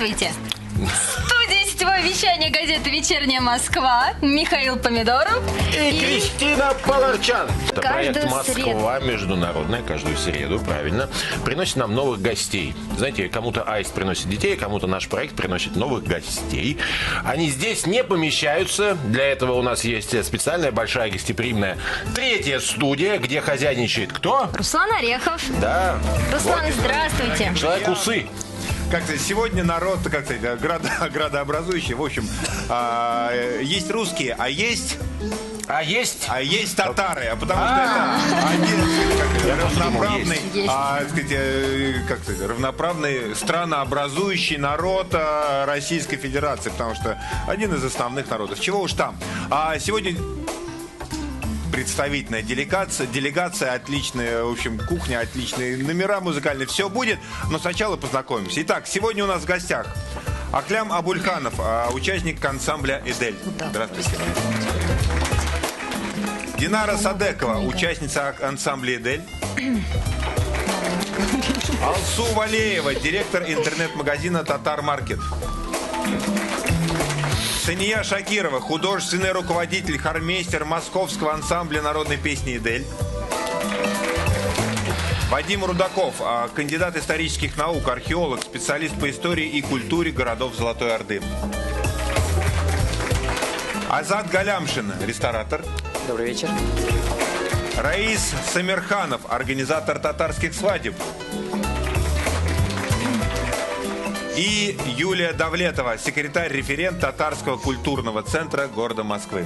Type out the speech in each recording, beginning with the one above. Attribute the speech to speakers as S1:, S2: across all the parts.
S1: Здравствуйте! Студия сетевое вещание газеты «Вечерняя Москва». Михаил Помидоров
S2: и Кристина Поларчан. Это проект
S1: Каждую
S2: «Москва» международная, каждую среду, правильно, приносит нам новых гостей. Знаете, кому-то Аист приносит детей, кому-то наш проект приносит новых гостей. Они здесь не помещаются. Для этого у нас есть специальная, большая, гостеприимная третья студия, где хозяйничает кто?
S1: Руслан Орехов.
S2: Да.
S1: Руслан,
S2: Вот.
S1: здравствуйте.
S2: Человек-усы.
S3: Как-то сегодня народ, как-то градообразующий. В общем, есть русские, а есть татары, а потому что это один равноправный, равноправный странообразующий народ Российской Федерации, потому что один из основных народов. Чего уж там. А сегодня представительная делегация, отличная, в общем, кухня, отличные номера музыкальные, все будет, но сначала познакомимся. Итак, сегодня у нас в гостях Аклям Абульханов, участник ансамбля «Эдель». Здравствуйте. Динара Садекова, участница ансамбля «Эдель». Алсу Валеева, директор интернет-магазина «Татар Маркет». Сания Шакирова, художественный руководитель, хормейстер московского ансамбля народной песни «Эдель». Вадим Рудаков, кандидат исторических наук, археолог, специалист по истории и культуре городов Золотой Орды. Азат Галямшин, ресторатор.
S4: Добрый вечер.
S3: Раис Самирханов, организатор татарских свадеб. И Юлия Давлетова, секретарь-референт Татарского культурного центра города Москвы.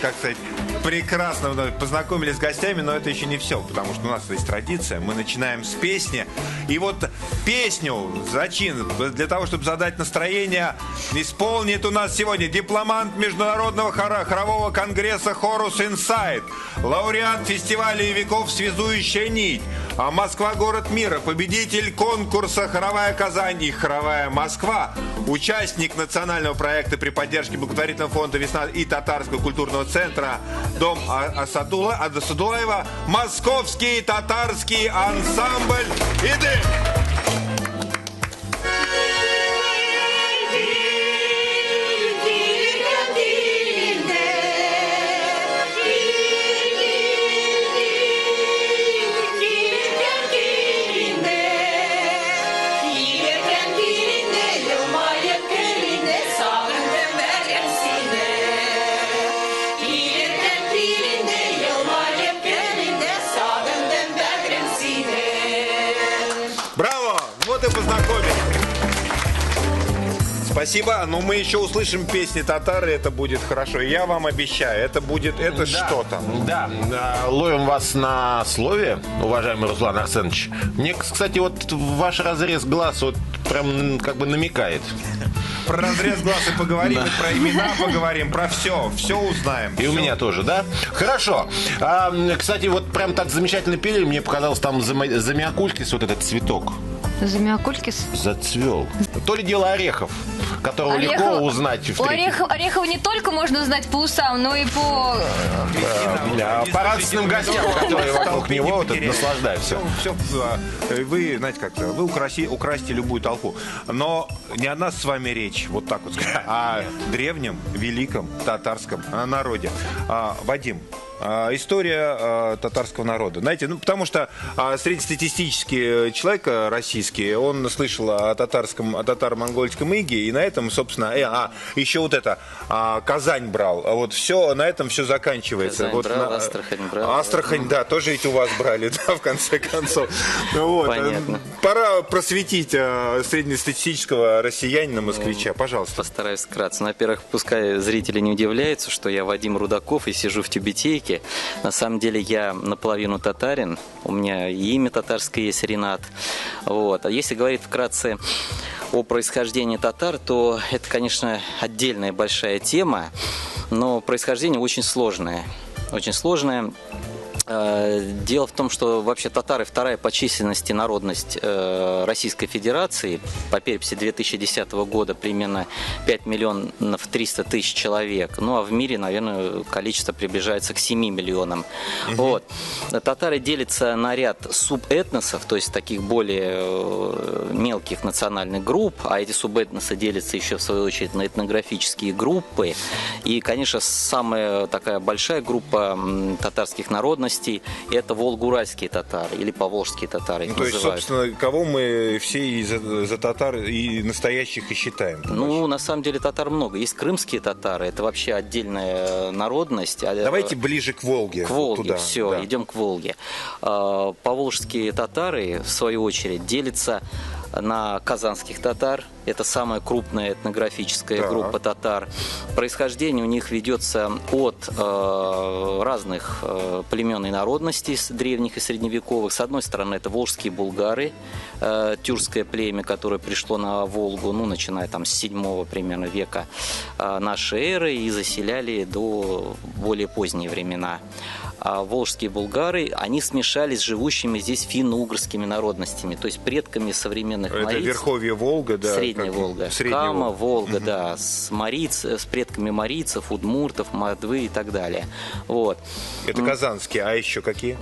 S3: Как сказать, прекрасно познакомились с гостями, но это еще не все, потому что у нас есть традиция. Мы начинаем с песни. И вот песню зачин для того, чтобы задать настроение, исполнит у нас сегодня дипломант Международного хорового конгресса «Хорус Инсайд», лауреат фестиваля веков «Связующая нить», Москва — город мира, победитель конкурса «Хоровая Казань» и «Хоровая Москва», участник национального проекта при поддержке благотворительного фонда «Весна» и Татарского культурного центра «Дом Асадулаева», московский татарский ансамбль «Эдель». Спасибо, но мы еще услышим песни татары, это будет хорошо. Я вам обещаю, это будет что-то.
S2: Да, ловим вас на слове, уважаемый Руслан Арсенович. Мне, кстати, вот ваш разрез глаз вот прям как бы намекает.
S3: Про разрез глаз и поговорим, и про имена поговорим, про все узнаем.
S2: И у меня тоже, да? Хорошо. Кстати, вот прям так замечательно пели, мне показалось, там замиокулькис, вот этот цветок.
S1: Замиокулькис?
S2: Зацвел. То ли дело орехов, которого легко узнать в
S1: Орехова не только можно узнать по усам, но и по
S2: радостным гостям, которые вокруг него наслаждаются.
S3: Вы, знаете как-то, вы украсите любую толпу. Но не о нас с вами речь, вот так вот сказать, о древнем, великом татарском народе. Вадим, история татарского народа. Знаете, потому что среднестатистический человек российский, он слышал о татаро-монгольском иге, и на этом, собственно, еще вот это, Казань брал. Вот все, на этом все заканчивается.
S4: Казань брал, Астрахань брал.
S3: Астрахань, да, тоже ведь у вас брали, да, в конце концов. Вот.
S4: Понятно.
S3: Пора просветить среднестатистического россиянина, москвича, пожалуйста.
S4: Постараюсь вкратце. Во-первых, пускай зрители не удивляются, что я Вадим Рудаков и сижу в тюбетейке. На самом деле я наполовину татарин, у меня и имя татарское есть, Ренат. Вот. А если говорить вкратце о происхождении татар, то это, конечно, отдельная большая тема, но происхождение очень сложное. Очень сложное. Дело в том, что вообще татары вторая по численности народность Российской Федерации. По переписи 2010 года примерно 5 миллионов 300 тысяч человек. Ну а в мире, наверное, количество приближается к 7 миллионам. Вот. Татары делятся на ряд субэтносов, то есть таких более мелких национальных групп, а эти субэтносы делятся еще в свою очередь на этнографические группы. И, конечно, самая такая большая группа татарских народностей – это волго-уральские татары или поволжские татары.
S3: То есть, собственно, кого мы все за татар и настоящих и считаем?
S4: Ну, на самом деле татар много. Есть крымские татары, это вообще отдельная народность.
S3: Давайте ближе к Волге.
S4: К Волге,
S3: туда.
S4: все,
S3: Да.
S4: идем к Волге. Поволжские татары, в свою очередь, делятся на казанских татар. Это самая крупная этнографическая группа татар. Происхождение у них ведется от разных племен и народностей, древних и средневековых. С одной стороны, это волжские булгары, тюркское племя, которое пришло на Волгу, ну, начиная там с 7 примерно века нашей эры и заселяли до более поздние времена. А волжские булгары, они смешались с живущими здесь финно-угорскими народностями, то есть предками современных
S3: Это
S4: марийцев.
S3: Верховье Волга, да?
S4: Средняя Волга. Кама, Волга, да, с предками марийцев, удмуртов, мордвы и так далее. Вот.
S3: Это казанские, а еще какие?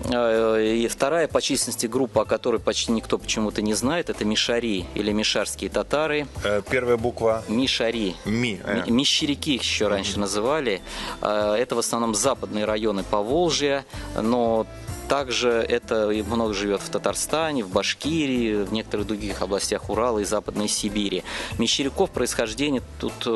S4: И вторая по численности группа, о которой почти никто почему-то не знает, это мишари или мишарские татары.
S3: Первая буква?
S4: Мишари. Мещеряки их еще раньше называли. Это в основном западные районы Поволжья, но также это много живет в Татарстане, в Башкирии, в некоторых других областях Урала и Западной Сибири. Мещеряков происхождение тут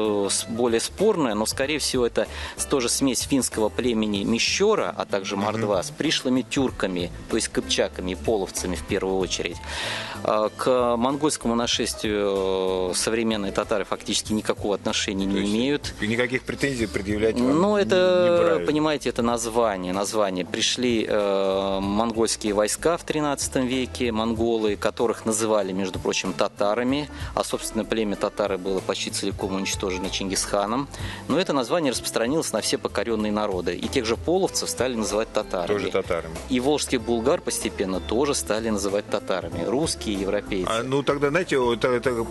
S4: более спорное, но, скорее всего, это тоже смесь финского племени Мещера, а также мордва, с пришлыми тюрками, то есть кыпчаками и половцами в первую очередь. К монгольскому нашествию современные татары фактически никакого отношения не имеют.
S3: И никаких претензий предъявлять вам
S4: Ну,
S3: не
S4: это,
S3: брали.
S4: понимаете, это название. Пришли монгольские войска в 13 веке, монголы, которых называли, между прочим, татарами, а, собственно, племя татары было почти целиком уничтожено Чингисханом. Но это название распространилось на все покоренные народы. И тех же половцев стали называть татарами.
S3: Тоже татарами.
S4: И волжских булгар постепенно тоже стали называть татарами. Русские, европейцы.
S3: Ну, тогда, знаете,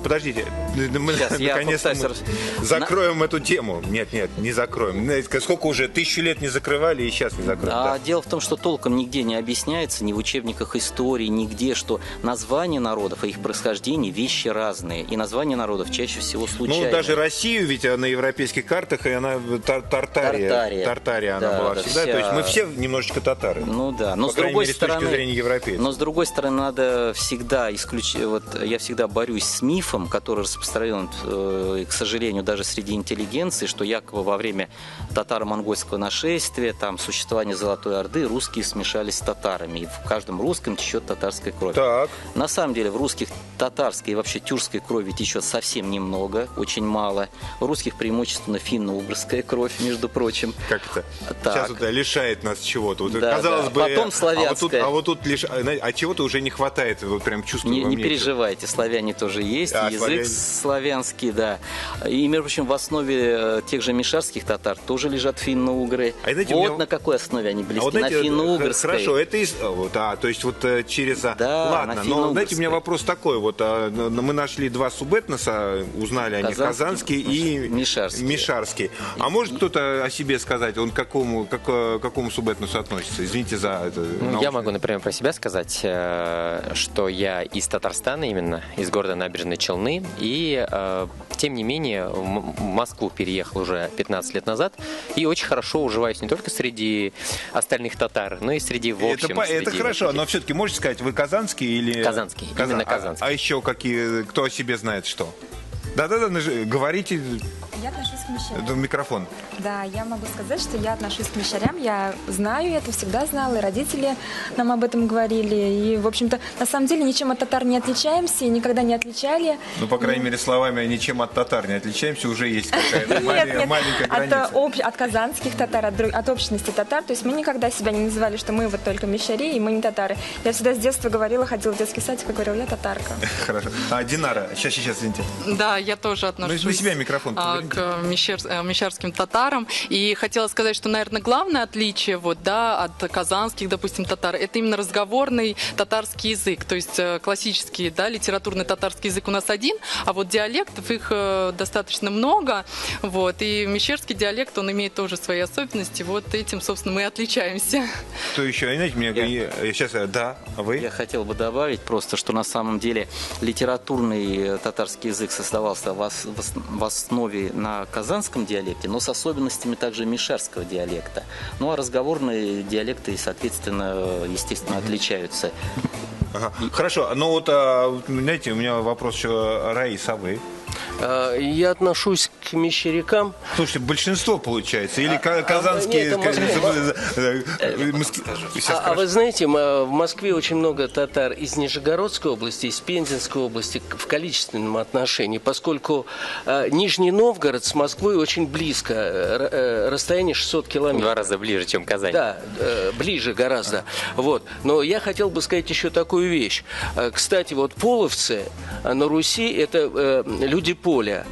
S3: подождите. Мы
S4: Сейчас, я
S3: наконец-то
S4: попытаюсь
S3: закроем эту тему. Нет, не закроем. Знаете, сколько уже 1000 лет не закрывали, и сейчас не закроем. Да.
S4: Дело в том, что толком нигде не объясняется, ни в учебниках истории, нигде, что названия народов и их происхождение вещи разные. И названия народов чаще всего случайные.
S3: Ну, даже Россию, ведь на европейских картах, и она Тартария она была всегда.
S4: вся...
S3: То есть мы все немножечко татары.
S4: Ну да, но
S3: По
S4: с
S3: крайней
S4: другой
S3: мере,
S4: стороны,
S3: с точки зрения европейцев.
S4: но с другой стороны, надо всегда исключить. Вот я всегда борюсь с мифом, который распространен, к сожалению, даже среди интеллигенции, что якобы во время татаро-монгольского нашествия, там существования Золотой Орды, русские смешались с татарами. И в каждом русском течет татарская кровь.
S3: Так.
S4: На самом деле в русских татарской и вообще тюркской крови течет совсем немного, очень мало. В русских преимущественно финно-угорская кровь, между прочим.
S3: Как это?
S4: Так.
S3: Сейчас это лишает нас чего-то. Вот,
S4: Да,
S3: казалось
S4: да.
S3: бы,
S4: Потом славянская.
S3: А вот тут а чего-то уже не хватает. Вот прям чувствую.
S4: Не
S3: во мне.
S4: переживайте, славяне тоже есть, язык
S3: славяне.
S4: славянский, да. И, между прочим, в основе тех же мишарских татар тоже лежат финно-угры.
S3: А знаете,
S4: вот
S3: у меня-
S4: на какой основе они близки,
S3: А вот,
S4: на
S3: знаете,
S4: финно-угрской.
S3: хорошо, это то есть вот через...
S4: Да,
S3: ладно,
S4: на
S3: но, знаете, у меня
S4: финно-угорской.
S3: вопрос такой. Вот мы нашли два субэтноса, узнали они казанский и мишарский. А может кто-то о себе сказать, он к какому субэтносу относится? Извините за это.
S5: Я могу, например, про себя сказать, что я из Татарстана именно, из города Набережные Челны. И, тем не менее, в Москву переехал уже 15 лет назад. И очень хорошо уживаюсь не только среди остальных татар, но и среди, в общем,
S3: Это
S5: среди
S3: хорошо,
S5: вот этих.
S3: но все-таки можете сказать, вы казанский или...
S5: Казанский, именно казанский.
S3: А еще какие, кто о себе знает что? Да-да-да, говорите,
S6: Я отношусь к мещерям.
S3: это микрофон.
S6: Да, я могу сказать, что я отношусь к мещерям. Я знаю это, всегда знала, и родители нам об этом говорили. И, в общем-то, на самом деле ничем от татар не отличаемся и никогда не отличали.
S3: Ну, по крайней мере, словами ничем от татар не отличаемся, уже есть какая-то маленькая граница.
S6: От казанских татар, от общности татар. То есть мы никогда себя не называли, что мы вот только мещари, и мы не татары. Я всегда с детства говорила, ходила в детский садик и говорила, я татарка.
S3: Хорошо. Динара, сейчас, извините.
S7: Да, я тоже отношусь
S3: На себя микрофон
S7: к мещерским татарам. И хотела сказать, что, наверное, главное отличие вот, да, от казанских, допустим, татар, это именно разговорный татарский язык. То есть классический, да, литературный татарский язык у нас один, а вот диалектов их достаточно много. Вот, и мещерский диалект, он имеет тоже свои особенности. Вот этим, собственно, мы и отличаемся.
S3: Что еще? Знаете, мне сейчас, да, вы?
S4: Я хотел бы добавить просто, что на самом деле литературный татарский язык создавался в основе на казанском диалекте, но с особенностями также мещерского диалекта. Ну а разговорные диалекты, соответственно, естественно, отличаются.
S3: Ага. Хорошо, ну вот, знаете, у меня вопрос еще, Раиса, вы?
S8: Я отношусь к мещерякам.
S3: Слушайте, большинство получается, или казанские...
S8: А вы знаете, в Москве очень много татар из Нижегородской области, из Пензенской области в количественном отношении, поскольку Нижний Новгород с Москвой очень близко, расстояние 600 километров.
S5: 2 раза ближе, чем Казань.
S8: Да, ближе гораздо. Вот. Но я хотел бы сказать еще такую вещь. Кстати, вот половцы на Руси – это люди поля.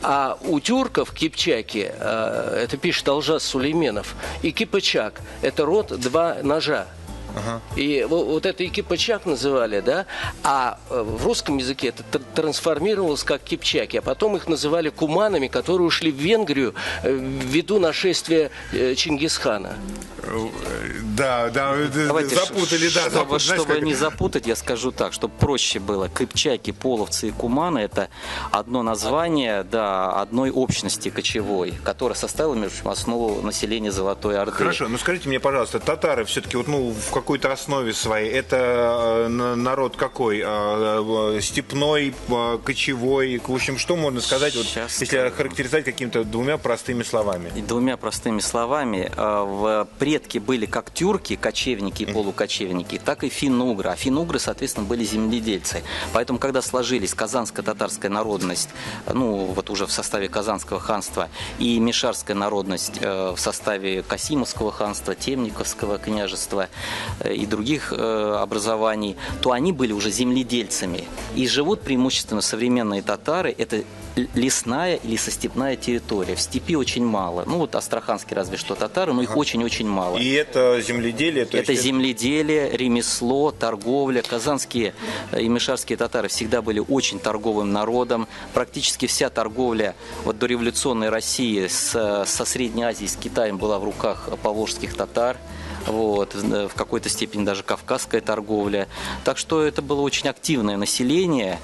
S8: А у тюрков кипчаки, это пишет Алжас Сулейменов, и кипачак – это род 2 ножа. Ага. И вот это и кипачак называли, да, а в русском языке это трансформировалось как кипчаки, а потом их называли куманами, которые ушли в Венгрию ввиду нашествия Чингисхана.
S3: Да,
S4: Давайте,
S3: запутали, да.
S4: Чтобы не запутать, я скажу так, чтобы проще было. Кыпчаки, половцы и куманы – это одно название, да, одной общности кочевой, которая составила, между прочим, основу населения Золотой Орды.
S3: Хорошо, ну скажите мне, пожалуйста, татары все-таки вот, ну, в какой-то основе своей, это народ какой? Степной, кочевой? В общем, что можно сказать, вот, если характеризовать какими-то 2 простыми словами?
S4: 2 простыми словами. Предки были как тюрки, кочевники и полукочевники, так и финно-угры. А финно-угры, соответственно, были земледельцы. Поэтому, когда сложились казанско-татарская народность, ну, вот уже в составе Казанского ханства, и мещерская народность в составе Касимовского ханства, Темниковского княжества и других образований, то они были уже земледельцами. И живут преимущественно современные татары. Это лесная или лесостепная территория. В степи очень мало. Ну, вот астраханские разве что татары, но их очень-очень мало.
S3: И это земледелие? То
S4: это
S3: есть
S4: земледелие, ремесло, торговля. Казанские и мещерские татары всегда были очень торговым народом. Практически вся торговля вот, дореволюционной России со Средней Азией, с Китаем была в руках поволжских татар. Вот, в какой-то степени даже кавказская торговля. Так что это было очень активное население.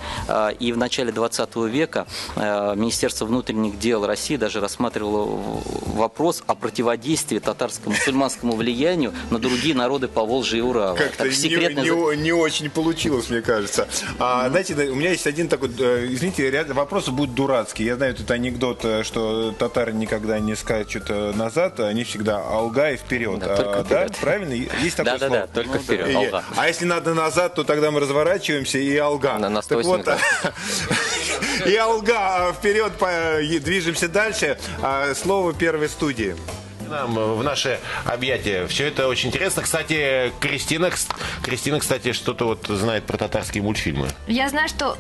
S4: И в начале 20 века Министерство внутренних дел России даже рассматривало вопрос о противодействии татарско-мусульманскому влиянию на другие народы Поволжья и Урала.
S3: Как-то не очень получилось, мне кажется. Знаете, у меня есть один такой, извините, ряд вопросов будет дурацкий. Я знаю этот анекдот, что татары никогда не скачут назад, они всегда алга и вперед. Да, правильно? Есть такое слово?
S5: Да, только вперед, алга.
S3: А если надо назад, то тогда мы разворачиваемся и алга.
S5: На 180 градусов.
S3: И алга, вперед, движемся дальше. Слово первой студии.
S2: Нам в наше объятие. Все это очень интересно. Кстати, Кристина, кстати, что-то вот знает про татарские мультфильмы.
S1: Я знаю, что...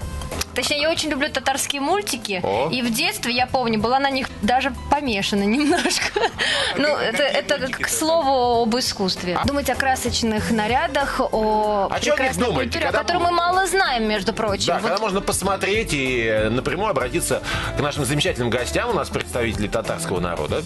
S1: Точнее, я очень люблю татарские мультики.
S2: О.
S1: И в детстве, я помню, была на них даже помешана немножко. Ну, это к слову об искусстве. Думать о красочных нарядах, о прекрасной культуре, о которой мы мало знаем, между прочим.
S2: Да, когда можно посмотреть и напрямую обратиться к нашим замечательным гостям. У нас представители татарского народа.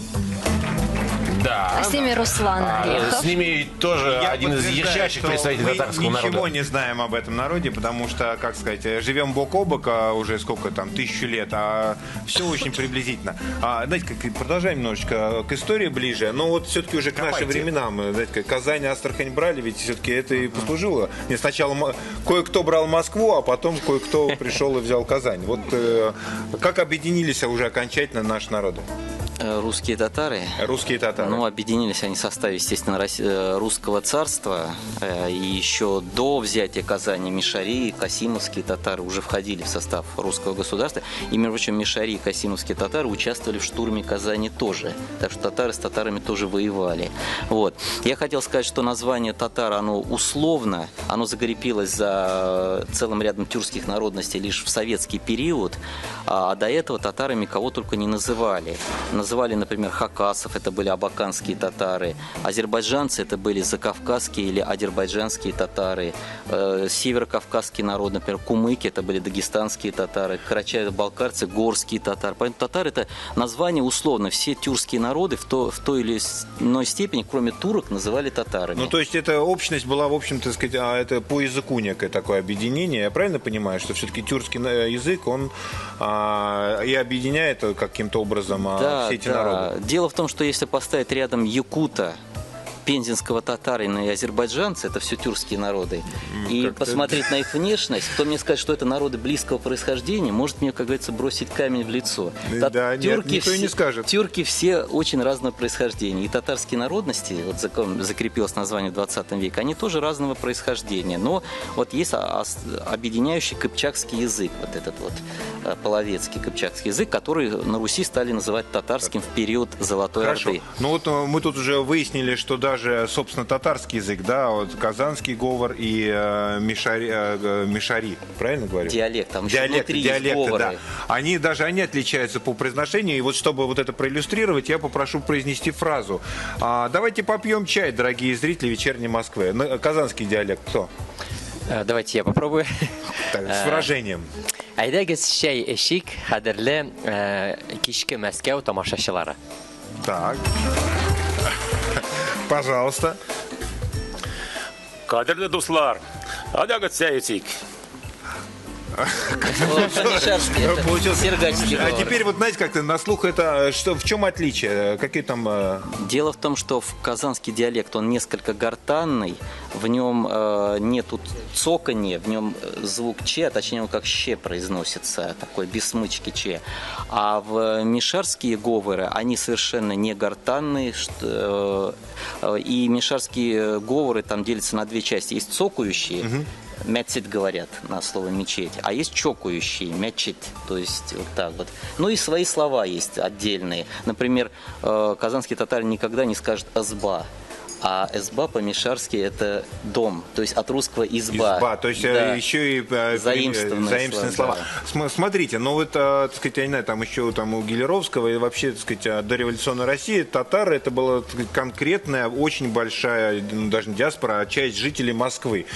S2: Да.
S1: С ними Руслан Орехов.
S2: С ними тоже один из ярчайших представителей татарского народа.
S3: Мы ничего не знаем об этом народе, потому что, как сказать, живем бок о бок уже сколько там, 1000 лет, а все очень приблизительно. Знаете, как продолжаем немножечко к истории ближе, но вот все-таки уже к нашим временам. Знаете, Казань, Астрахань брали, ведь все-таки это и послужило. Не, сначала кое-кто брал Москву, а потом кое-кто пришел и взял Казань. Вот как объединились уже окончательно наши народы?
S4: Русские татары?
S3: Русские татары.
S4: Ну, объединились они в составе, естественно, русского царства. И еще до взятия Казани мишари, касимовские татары уже входили в состав русского государства. И, между прочим, мишари и касимовские татары участвовали в штурме Казани тоже. Так что татары с татарами тоже воевали. Вот. Я хотел сказать, что название татар, оно условно, оно закрепилось за целым рядом тюркских народностей лишь в советский период. А до этого татарами кого только не называли. Называли, например, хакасов, это были абаканские татары. Азербайджанцы, это были закавказские или азербайджанские татары. Северокавказский народ, например, кумыки, это были дагестанские татары. Карачаево-балкарцы, горские татары. Поэтому татары — это название условно. Все тюркские народы в той или иной степени, кроме турок, называли татарами.
S3: Ну, то есть эта общность была, в общем-то, сказать, это по языку некое такое объединение. Я правильно понимаю, что все-таки тюркский язык, он и объединяет каким-то образом все эти народы?
S4: Дело в том, что если поставить рядом якута, пензенского татарина и азербайджанца, это все тюркские народы, и посмотреть на их внешность, кто мне скажет, что это народы близкого происхождения, может мне, как говорится, бросить камень в лицо.
S3: Да, нет, никто и не скажет.
S4: Тюрки все очень разного происхождения. И татарские народности, вот закрепилось название в 20 веке, они тоже разного происхождения. Но вот есть объединяющий кыпчакский язык, вот этот вот половецкий кыпчакский язык, который на Руси стали называть татарским в период Золотой Орды.
S3: Ну вот мы тут уже выяснили, что даже, собственно, татарский язык, да, вот казанский говор и мишари, правильно говорю?
S4: Диалект, там еще внутри есть говоры.
S3: Да. Они отличаются по произношению. И вот чтобы вот это проиллюстрировать, я попрошу произнести фразу. Давайте попьем чай, дорогие зрители вечерней Москвы. Казанский диалект кто?
S5: Давайте я попробую.
S3: Так, с выражением.
S5: Айдагыз чай эшик, хадерле кишки Мәскәү тамашачылары.
S3: Так. Пожалуйста.
S9: Кадерлі дуслар, айдагыз чай эшик.
S3: А теперь вот знаете, как-то на слух это что, в чем отличие? Какие там?
S4: Дело в том, что казанский диалект он несколько гортанный, в нем нету цоканья, в нем звук че, а точнее он как ще произносится, такой без смычки че. А в мишарские говоры они совершенно не гортанные, и мишарские говоры там делятся на две части. Есть цокающие. Мячит говорят на слово мечеть, а есть чокающие, мячит, то есть вот так вот. Ну и свои слова есть отдельные. Например, казанский татарин никогда не скажет «азба», а «эзба» по-мишарски это дом, то есть от русского «изба».
S3: Изба, то есть еще и заимствованные слова. Да. Смотрите, ну вот, так сказать, я не знаю, там еще там у Гелеровского и вообще, так сказать, до революционной России татары это была конкретная, очень большая, даже не диаспора, а часть жителей Москвы.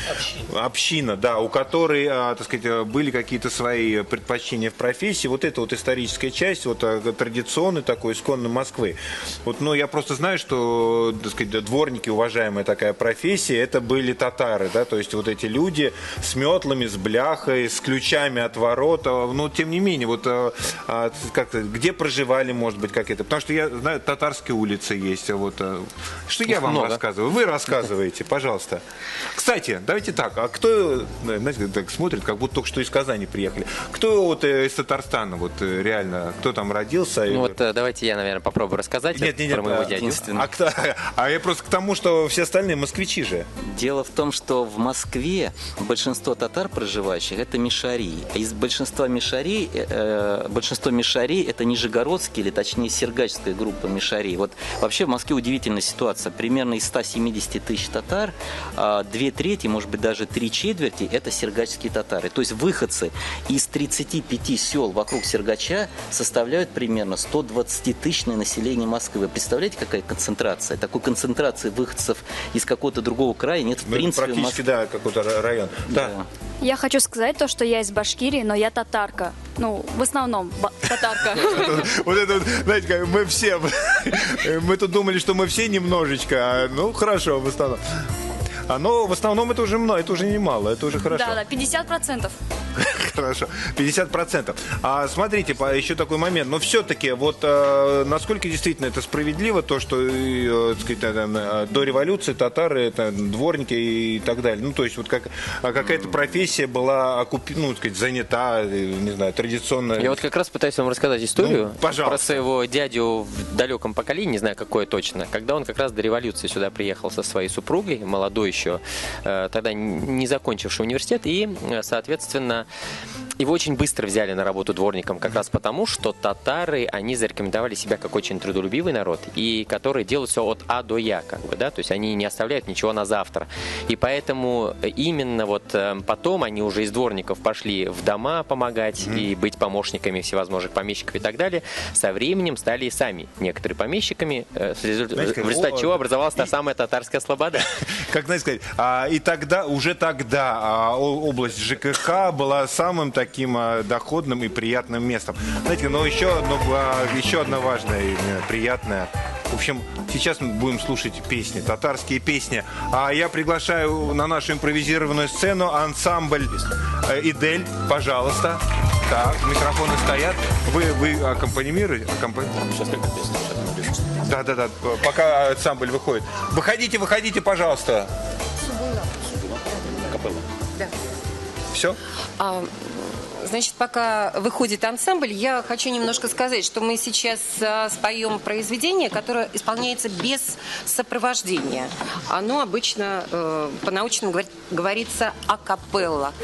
S3: Община, да, у которой, так сказать, были какие-то свои предпочтения в профессии. Вот это вот историческая часть, вот традиционной такой, исконной Москвы. Вот, ну, я просто знаю, что, так сказать, дворники, уважаемая такая профессия, это были татары, да, то есть вот эти люди с метлами, с бляхой, с ключами от ворот, но тем не менее, вот как-то, где проживали, может быть, как это, потому что я знаю, татарские улицы есть, вот, что я вам рассказываю, вы рассказываете, пожалуйста. Кстати, давайте так, а кто, знаете, так смотрит, как будто только что из Казани приехали, кто вот из Татарстана, вот реально, кто там родился?
S5: Ну вот давайте я, наверное, попробую рассказать про моего дядю.
S3: А я просто к тому, что все остальные москвичи же.
S4: Дело в том, что в Москве большинство татар, проживающих, это мишари. А из большинства мишари это нижегородские, или точнее сергачская группа мишари. Вот вообще в Москве удивительная ситуация. Примерно из 170 тысяч татар 2/3, может быть даже 3/4 это сергачские татары. То есть выходцы из 35 сел вокруг Сергача составляют примерно 120-тысячное население Москвы. Вы представляете, какая концентрация? Такой концентрации выходцев из какого-то другого края нет в принципе.
S3: Практически, да, какой-то район. Да.
S10: Я хочу сказать то, что я из Башкирии, но я татарка. Ну, в основном татарка.
S3: Вот это, знаете, мы все, мы тут думали, что мы все немножечко, ну, хорошо, в основном. Но в основном это уже немало, это уже хорошо.
S10: Да, 50%.
S3: Хорошо, 50%. А смотрите, еще такой момент. Но все-таки, вот насколько действительно это справедливо, то, что так сказать, до революции татары, это дворники и так далее. Ну, то есть, вот какая-то профессия была ну, так сказать, занята, не знаю, традиционно.
S5: Я вот как раз пытаюсь вам рассказать историю
S3: про
S5: своего дядю в далеком поколении, не знаю, какое точно, когда он как раз до революции сюда приехал со своей супругой, молодой еще, тогда не закончивший университет, и, соответственно, его очень быстро взяли на работу дворником, как раз потому, что татары, они зарекомендовали себя как очень трудолюбивый народ, и которые делают все от А до Я, как бы, да, то есть они не оставляют ничего на завтра. И поэтому именно вот потом они уже из дворников пошли в дома помогать и быть помощниками всевозможных помещиков и так далее. Со временем стали и сами некоторые помещиками, в результате чего образовалась та самая татарская слобода.
S3: Как, знаете сказать, и тогда, уже тогда область ЖКХ была самым таким доходным и приятным местом. Знаете, но еще одна важная и приятная. В общем, сейчас мы будем слушать песни, татарские песни. А я приглашаю на нашу импровизированную сцену ансамбль «Идель». Пожалуйста. Так, микрофоны стоят. Вы аккомпанируете?
S2: Сейчас какая песня?
S3: Да. Пока ансамбль выходит. Выходите, пожалуйста.
S2: Капелла.
S11: Да.
S3: Все?
S11: Значит, пока выходит ансамбль, я хочу немножко сказать, что мы сейчас споем произведение, которое исполняется без сопровождения. Оно обычно по-научному говорится акапелла.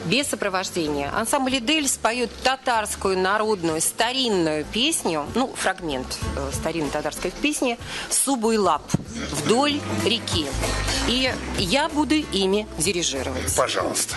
S11: Без сопровождения. Ансамбль «Идель» споет татарскую народную старинную песню, ну, фрагмент старинной татарской песни «Субуйлап» вдоль реки. И я буду ими дирижировать.
S3: Пожалуйста.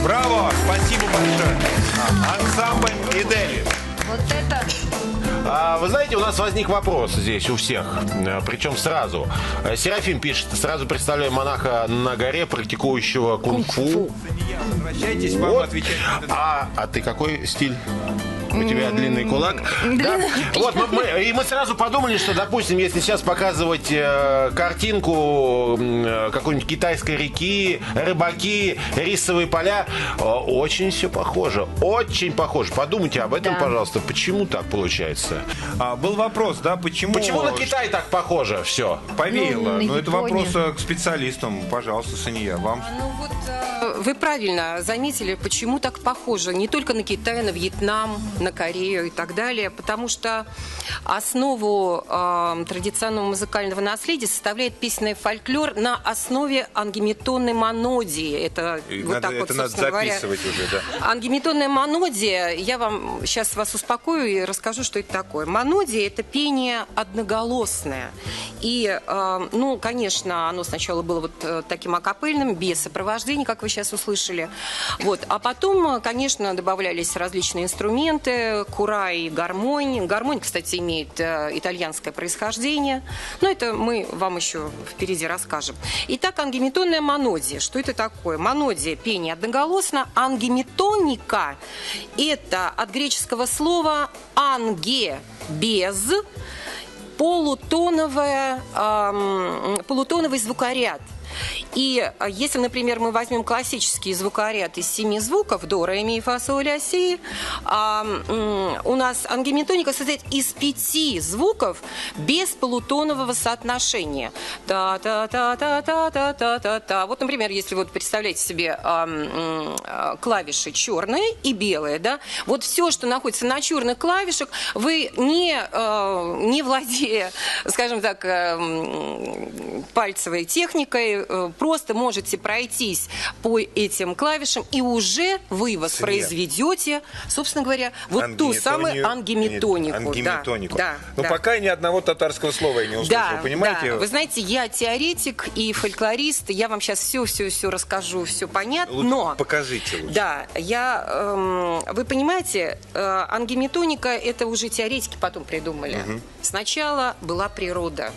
S3: Браво! Спасибо большое. Ансамбль «Идель».
S1: Вот это...
S2: Вы знаете, у нас возник вопрос здесь у всех, причем сразу. Серафим пишет: сразу представляю монаха на горе, практикующего кунг-фу.
S3: Возвращайтесь, вам отвечать.
S2: А ты какой стиль? У тебя длинный кулак. Да? Вот, мы сразу подумали, что, допустим, если сейчас показывать картинку какой-нибудь китайской реки, рыбаки, рисовые поля, очень все похоже. Очень похоже. Подумайте об этом, пожалуйста. Почему так получается?
S3: Был вопрос, да, почему...
S2: Почему на Китай так похоже все?
S3: Повеяло. Ну, это вопрос к специалистам. Пожалуйста, Сания, вам.
S11: Ну вот вы правильно заметили, почему так похоже. Не только на Китай, на Вьетнам, на Корею и так далее, потому что основу традиционного музыкального наследия составляет песенный фольклор на основе ангеметонной монодии. Это вот так вот, собственно говоря.
S3: Уже, да.
S11: Ангеметонная монодия, я вам сейчас вас успокою и расскажу, что это такое. Монодия – это пение одноголосное. И, ну, конечно, оно сначала было вот таким акапельным, без сопровождения, как вы сейчас сейчас услышали. Вот. А потом, конечно, добавлялись различные инструменты, кура и гармонь. Гармонь, кстати, имеет итальянское происхождение, но это мы вам еще впереди расскажем. Итак, ангемитонная монодия. Что это такое? Монодия – пение одноголосно. Ангемитоника – это от греческого слова «анге» – «без», полутоновый звукоряд. И если, например, мы возьмем классический звукоряд из 7 звуков, до, ре, ми, фа, соль, ля, си, у нас ангемитоника состоит из 5 звуков без полутонового соотношения. Та-та-та-та-та-та-та-та. Вот, например, если вот представляете себе клавиши черные и белые, да, вот все, что находится на черных клавишах, вы не владея, скажем так, пальцевой техникой, просто можете пройтись по этим клавишам и уже вы воспроизведете, собственно говоря, вот ту самую ангемитонику.
S3: Ангемитонику.
S11: Да,
S3: но
S11: да.
S3: пока ни одного татарского слова я не услышал,
S11: да,
S3: понимаете?
S11: Да. Вы знаете, я теоретик и фольклорист, я вам сейчас все расскажу, все понятно, но...
S3: Покажите лучше.
S11: Да, вы понимаете, ангемитоника это уже теоретики потом придумали. Угу. Сначала была природа.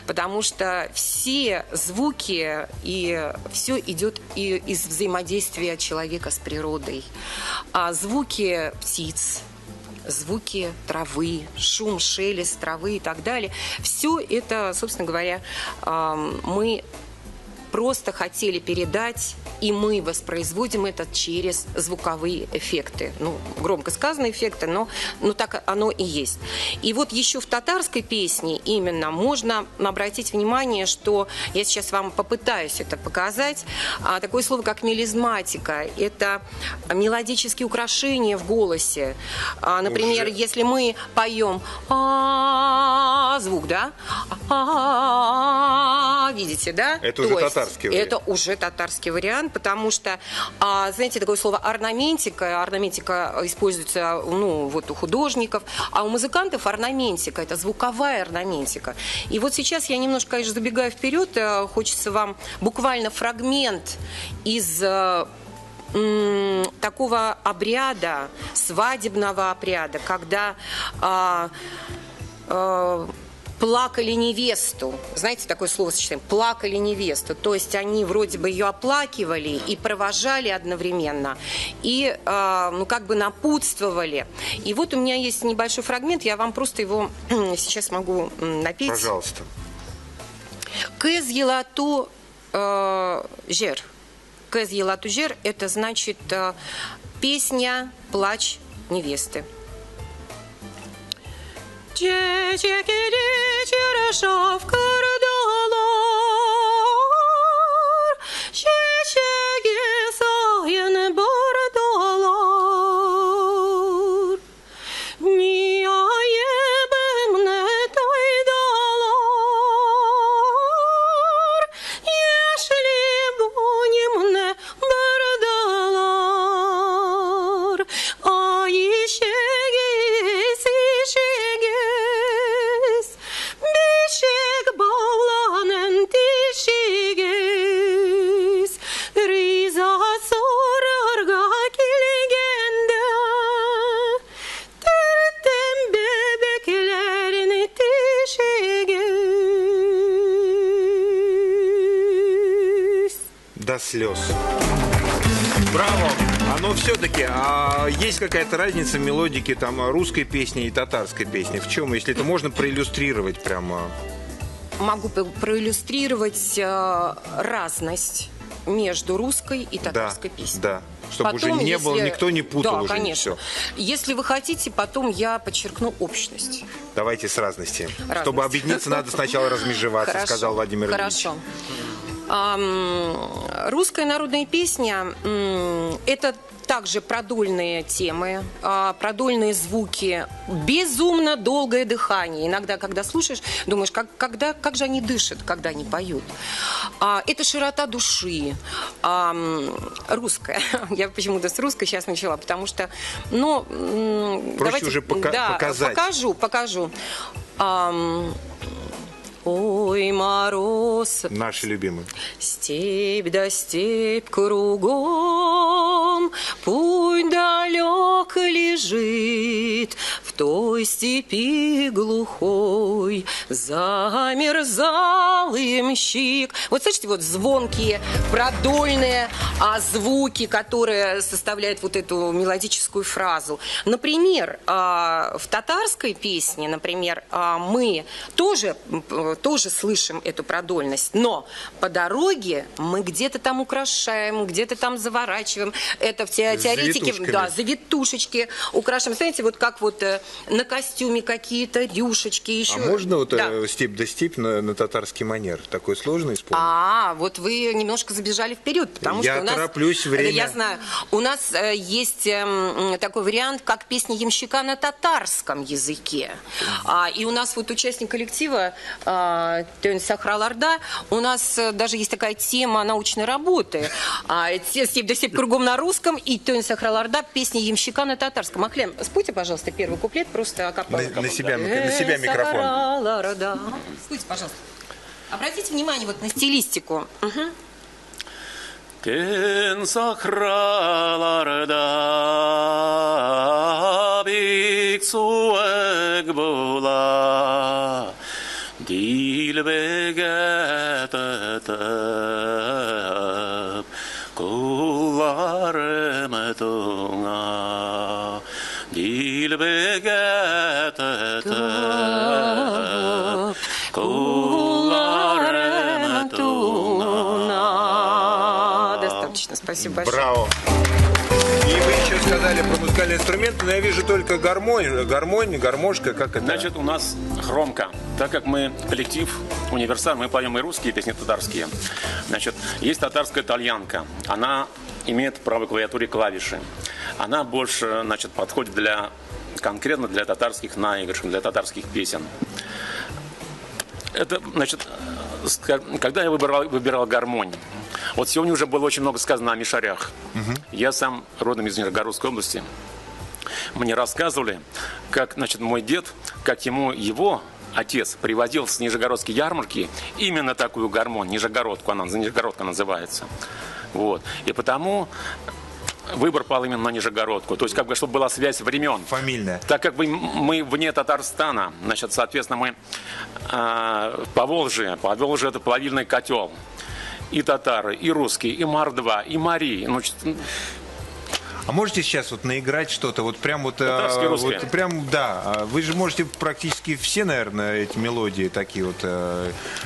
S11: Потому что все звуки и все идет из взаимодействия человека с природой. А звуки птиц, звуки травы, шум, шелест травы и так далее, все это, собственно говоря, мы просто хотели передать, и мы воспроизводим это через звуковые эффекты. Ну, громко сказанные эффекты, но так оно и есть. И вот еще в татарской песне именно можно обратить внимание, что я сейчас вам попытаюсь это показать. Такое слово, как мелизматика. Это мелодические украшения в голосе. Например, если мы поем звук, да? Видите, да?
S3: Это уже татарский вариант.
S11: Это уже татарский вариант, потому что, знаете, такое слово орнаментика. Орнаментика используется, вот у художников, а у музыкантов орнаментика – это звуковая орнаментика. И вот сейчас я немножко, конечно, забегаю вперед, хочется вам буквально фрагмент из такого обряда, свадебного обряда, когда плакали невесту. Знаете, такое словосочетание? Плакали невесту. То есть они вроде бы ее оплакивали и провожали одновременно. И как бы напутствовали. И вот у меня есть небольшой фрагмент. Я вам просто его сейчас могу напеть.
S3: Пожалуйста.
S11: Кез елату жер. Кез елату жер – это значит песня «Плач невесты». Çiçekleri çırışaf kırdılar, çiçeği sayın buradalar. Nihayetime daydalar, yaşlı boynumne bardalar. Ayşe'giz, işegiz, bişik bağlanın dişigiz. Riza sorarga kilgende, tırtım bebeklerini dişigiz.
S3: До слез. Браво! Но все-таки есть какая-то разница в мелодике русской песни и татарской песни? В чем, если это можно проиллюстрировать прямо?
S11: Могу проиллюстрировать разность между русской и татарской песней.
S3: Да, чтобы потом, уже не было, никто не путал.
S11: Да,
S3: уже
S11: конечно.
S3: Все.
S11: Если вы хотите, потом я подчеркну общность.
S3: Давайте с разности. Чтобы объединиться, надо сначала размежеваться, сказал Владимир Ильич.
S11: Хорошо. Русская народная песня – это также продольные темы, продольные звуки, безумно долгое дыхание. Иногда, когда слушаешь, думаешь, как же они дышат, когда они поют. Это широта души. Русская. Я почему-то с русской сейчас начала, потому что,
S3: проще давайте, уже показать.
S11: Покажу. ой, мороз.
S3: Наши любимые.
S11: Степь да степь кругом, путь далек лежит, в той степи глухой замерзал ямщик. Вот слышите, вот звонкие, продольные звуки, которые составляют вот эту мелодическую фразу. Например, в татарской песне, например, мы тоже слышим эту продольность, но по дороге мы где-то там украшаем, где-то там заворачиваем. Это в теоретике, да, завитушечки украшаем. Знаете, вот как вот на костюме какие-то рюшечки еще.
S3: А можно вот степь да степь на татарский манер? Такое сложно исполнить?
S11: Вот вы немножко забежали вперед, потому
S3: я
S11: что у нас...
S3: тороплюсь, время.
S11: Я знаю. У нас есть такой вариант, как песня ямщика на татарском языке. И у нас вот участник коллектива Тёнь Сахраларда, у нас даже есть такая тема научной работы. Степь да степь кругом на русском и Тёнь Сахраларда, песня ямщика на татарском. Аклем, спойте, пожалуйста, первый куплет, просто акапелла.
S3: На себя микрофон.
S11: Спойте, пожалуйста. Обратите внимание вот на стилистику.
S9: Кен сахраларда бик суэг була, дилбеге тетеп, куларым туңа, дилбеге тетеп, куларым туңа.
S11: Спасибо большое.
S3: Браво. И вы еще сказали про музыкальные инструменты, но я вижу только гармонь, гармошка, как это?
S9: Значит, у нас хромка. Так как мы коллектив универсал, мы поем и русские песни, и татарские. Значит, есть татарская тальянка. Она имеет в правой клавиатуре клавиши. Она больше, значит, подходит конкретно для татарских наигрышей, для татарских песен. Это, значит, когда я выбирал гармонь, вот сегодня уже было очень много сказано о мишарях. Я сам родом из Нижегородской области. Мне рассказывали, как, значит, мой дед, как его отец привозил с Нижегородской ярмарки именно такую гармонь, Нижегородка называется. Вот. И потому выбор пал именно на Нижегородку. То есть, как бы, чтобы была связь времен.
S3: Фамильная.
S9: Так как мы вне Татарстана, значит, соответственно, мы Поволжье это плавильный котел. И татары, и русские, и мордва, и мари.
S3: А можете сейчас вот наиграть что-то, вот прям вот, вот прям, да, вы же можете практически все, наверное, эти мелодии такие вот.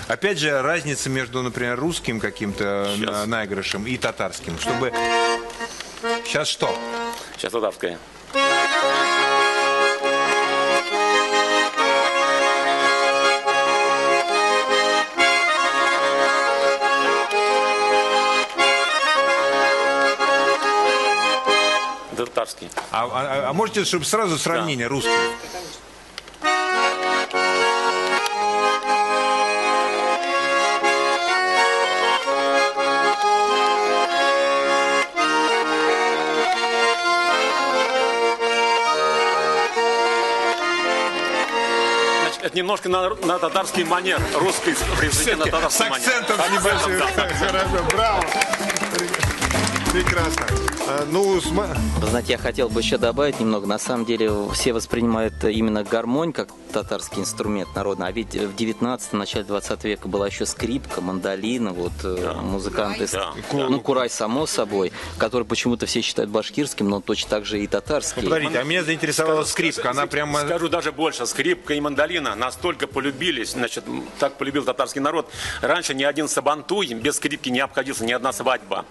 S3: Опять же, разница между, например, русским каким-то наигрышем и татарским, чтобы... Сейчас что?
S9: Сейчас татарская. Татарский.
S3: А можете, чтобы сразу сравнение, русский?
S9: Значит, это немножко на татарский манер, русский привлечение на татарский манер.
S3: С акцентом небольшим. Хорошо, браво. Прекрасно.
S4: Вы знаете, я хотел бы еще добавить немного. На самом деле все воспринимают именно гармонь как татарский инструмент народный. А ведь в 19-м, начале 20 века была еще скрипка, мандолина, музыканты, курай, само собой, который почему-то все считают башкирским, но точно так же и татарский.
S3: Подождите, а меня заинтересовала скрипка. Она прямо...
S9: Скажу даже больше. Скрипка и мандолина настолько полюбились, значит, так полюбил татарский народ. Раньше ни один сабантуй без скрипки не обходился, ни одна свадьба.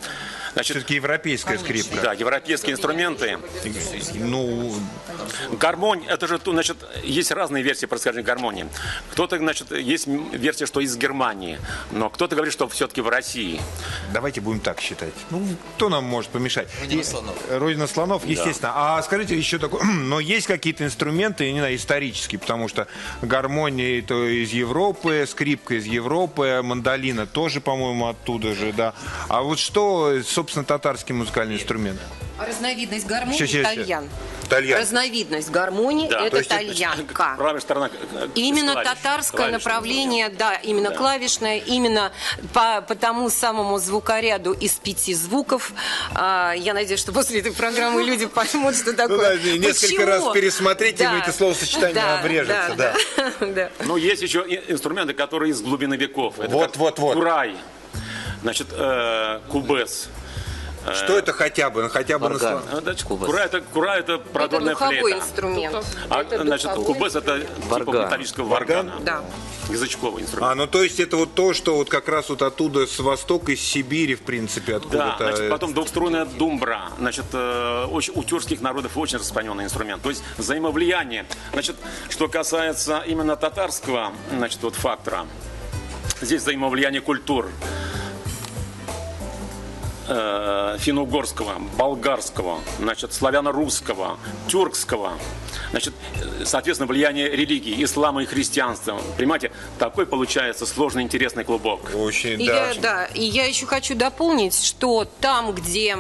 S9: Значит,
S3: все-таки европейская скрипка.
S9: Да, европейские инструменты. Гармонь, это же, значит, есть разные версии происхождения гармонии. Кто-то, значит, есть версия, что из Германии, но кто-то говорит, что все-таки в России.
S3: Давайте будем так считать. Кто нам может помешать?
S4: Родина слонов.
S3: Родина слонов, естественно. Да. А скажите еще такое, но есть какие-то инструменты, не знаю, исторические, потому что гармония то из Европы, скрипка из Европы, мандолина тоже, по-моему, оттуда же, да. А вот что, собственно, татарский музыкальный инструмент?
S11: Разновидность гармонии тальян. разновидность гармонии,
S9: Да.
S11: это тальянка.
S9: Правая сторона.
S11: Именно
S9: клавиш.
S11: татарское
S9: Клавишное
S11: направление, да, именно
S9: Да.
S11: клавишное, именно по тому самому звукоряду из 5 звуков. Я надеюсь, что после этой программы люди поймут, что такое.
S3: Несколько раз пересмотрите,
S11: Да.
S3: и это словосочетание обрежется. Да.
S11: Да.
S9: Ну, есть еще инструменты, которые из глубины веков. Это
S3: Вот.
S9: курай, значит, кубес.
S3: Что это хотя бы? Хотя бы
S4: Орган.
S9: Курай это продольная
S11: Это духовой
S9: флейта.
S11: инструмент.
S9: А, значит, кубес это типа
S4: Варган.
S9: металлического варгана.
S11: Да.
S9: Язычковый инструмент.
S3: Ну то есть это вот то, что вот как раз вот оттуда с востока, из Сибири, в принципе,
S9: Да,
S3: откуда-то.
S9: значит, потом двухструнная думбра. Значит, у тюркских народов очень распространенный инструмент. То есть взаимовлияние. Значит, что касается именно татарского, значит, вот фактора, здесь взаимовлияние культур. Финно-угорского, болгарского, значит, славяно-русского, тюркского, значит, соответственно, влияние религии, ислама и христианства. Понимаете, такой получается сложный, интересный клубок.
S3: Очень,
S11: И я еще хочу дополнить, что там, где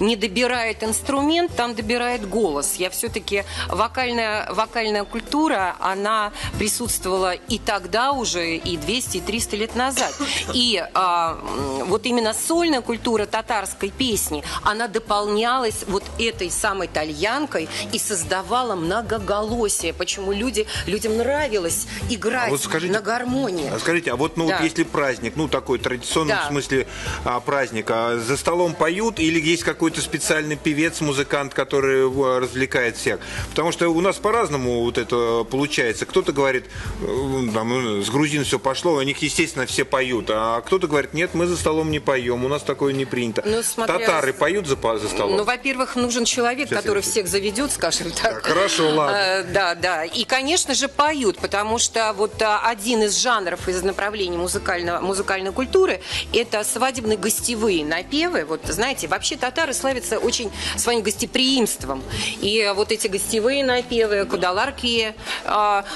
S11: не добирает инструмент, там добирает голос. Я все-таки вокальная культура, она присутствовала и тогда уже, и 200, и 300 лет назад. И вот именно сольная культура татарской песни, она дополнялась вот этой самой тальянкой и создавала многоголосие. Почему людям нравилось играть на гармонии.
S3: Скажите, вот если праздник, такой традиционный в смысле праздник, за столом поют или есть какой-то специальный певец, музыкант, который развлекает всех? Потому что у нас по-разному вот это получается. Кто-то говорит, с грузин все пошло, у них, естественно, все поют, а кто-то говорит, нет, мы за столом не поем, у нас такое не принято. Татары поют за столом?
S11: Во-первых, нужен человек, который всех заведет, скажем так.
S3: Хорошо, ладно.
S11: Да. И, конечно же, поют, потому что вот один из жанров, из направлений музыкальной культуры, это свадебные гостевые напевы. Вот, знаете, вообще татары славятся очень своим гостеприимством. И вот эти гостевые напевы, кудаларки,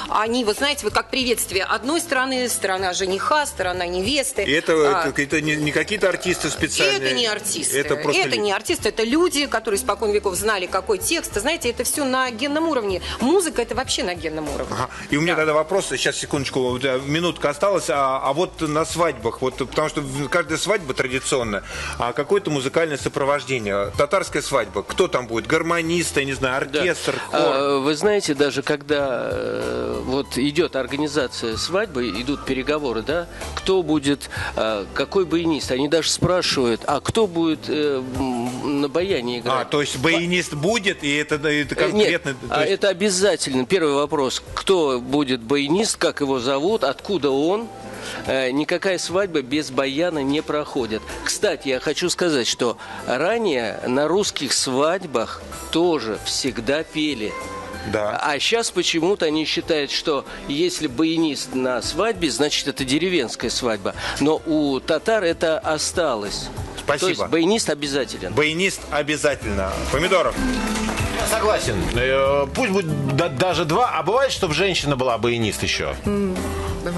S11: они, вот знаете, как приветствие одной стороны, сторона жениха, сторона невесты.
S3: И это не какие-то артисты специальные?
S11: Это не артисты. Это не артисты, это люди, которые испокон веков знали, какой текст. Знаете, это все на генном уровне. Музыка — это вообще на генном уровне.
S3: И у меня тогда вопрос, сейчас, секундочку, минутка осталась, а вот на свадьбах, потому что каждая свадьба традиционная, какое-то музыкальное сопровождение. Татарская свадьба, кто там будет? Гармонист, я не знаю, оркестр, хор?
S8: Вы знаете, даже когда вот идет организация свадьбы, идут переговоры, да, кто будет, какой баянист, они даже спрашивают, а кто будет на баяне играть?
S3: То есть баянист будет, и это конкретно...
S8: Нет, это обязательно. Первый вопрос, кто будет баянист, как его зовут, откуда он? Никакая свадьба без баяна не проходит. Кстати, я хочу сказать, что ранее на русских свадьбах тоже всегда пели.
S3: Да.
S8: А сейчас почему-то они считают, что если баянист на свадьбе, значит это деревенская свадьба. Но у татар это осталось.
S3: Спасибо.
S8: То есть баянист обязателен.
S3: Баянист обязательно. Помидоров.
S2: Согласен. Пусть будет даже 2. А бывает, чтобы женщина была баянист еще?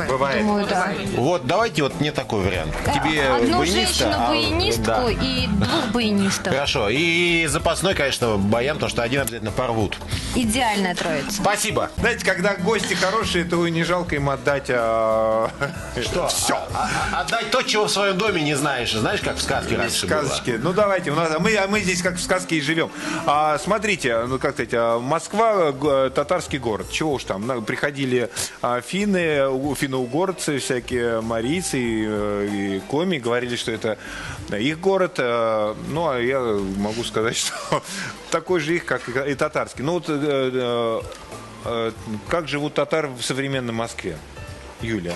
S11: Бывает.
S1: Думаю, да.
S2: Вот, давайте вот мне такой вариант. Тебе
S1: Одну
S2: баяниста,
S1: женщину-баянистку
S2: да.
S1: и 2 баянистов.
S2: Хорошо. И запасной, конечно, баян, потому что один обязательно порвут.
S1: Идеальная троица.
S2: Спасибо.
S3: Знаете, когда гости хорошие, то не жалко им отдать
S2: Что?
S3: все.
S2: Отдать то, чего в своем доме не знаешь. Знаешь, как в сказке раньше
S3: Сказочки.
S2: было?
S3: Давайте, мы здесь как в сказке и живем. Смотрите, как сказать, Москва татарский город. Чего уж там, приходили финны, финно-угорцы, всякие марийцы и коми, говорили, что это их город. А я могу сказать, что такой же их, как и татарский. Как живут татары в современной Москве? Юлия.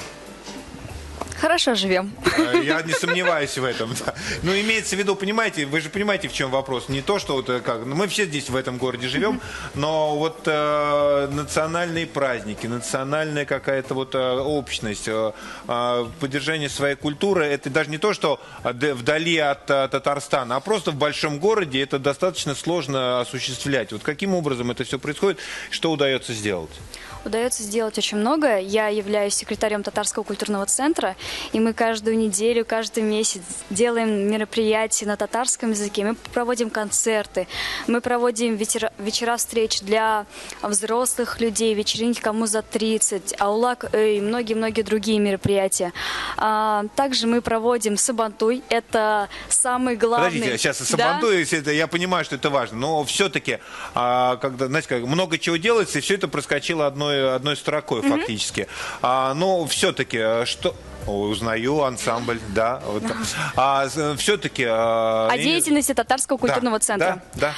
S10: Хорошо живем.
S3: Я не сомневаюсь в этом. Да. Имеется в виду, понимаете, вы же понимаете, в чем вопрос. Не то, что мы все здесь в этом городе живем, но вот национальные праздники, национальная какая-то общность, поддержание своей культуры, это даже не то, что вдали от Татарстана, а просто в большом городе это достаточно сложно осуществлять. Вот каким образом это все происходит, что удается сделать?
S10: Удается сделать очень многое. Я являюсь секретарем Татарского культурного центра, и мы каждую неделю, каждый месяц делаем мероприятия на татарском языке. Мы проводим концерты, мы проводим вечера встреч для взрослых людей, вечеринки кому за 30, аулак и многие-многие другие мероприятия. Также мы проводим сабантуй, это самый главный...
S3: Подождите, сейчас сабантуй, я понимаю, что это важно, но все-таки, когда, знаете, как много чего делается, и все это проскочило одной строкой фактически. Но все-таки, что... Узнаю ансамбль, да. Вот. Все-таки...
S10: О деятельности Татарского культурного центра.
S3: Да.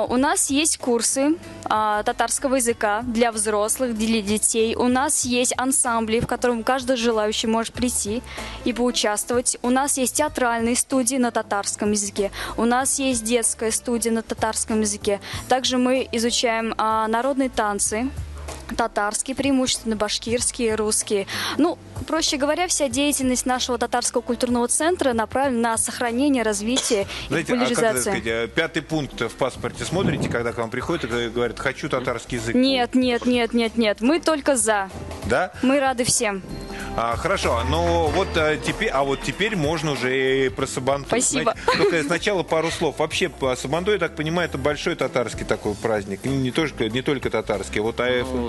S10: У нас есть курсы татарского языка для взрослых, для детей. У нас есть ансамбли, в котором каждый желающий может прийти и поучаствовать. У нас есть театральные студии на татарском языке. У нас есть детская студия на татарском языке. Также мы изучаем народные танцы. Татарские, преимущественно башкирские, русские. Ну, проще говоря, вся деятельность нашего татарского культурного центра направлена на сохранение, развитие и популяризацию.
S3: Пятый пункт в паспорте смотрите, когда к вам приходят и говорят, хочу татарский язык?
S10: Нет. Мы только за.
S3: Да?
S10: Мы рады всем.
S3: Хорошо, но теперь можно уже и про сабантуй.
S10: Спасибо.
S3: Знаете, только сначала пару слов. Вообще, сабантуй, я так понимаю, это большой татарский такой праздник. Не только татарский,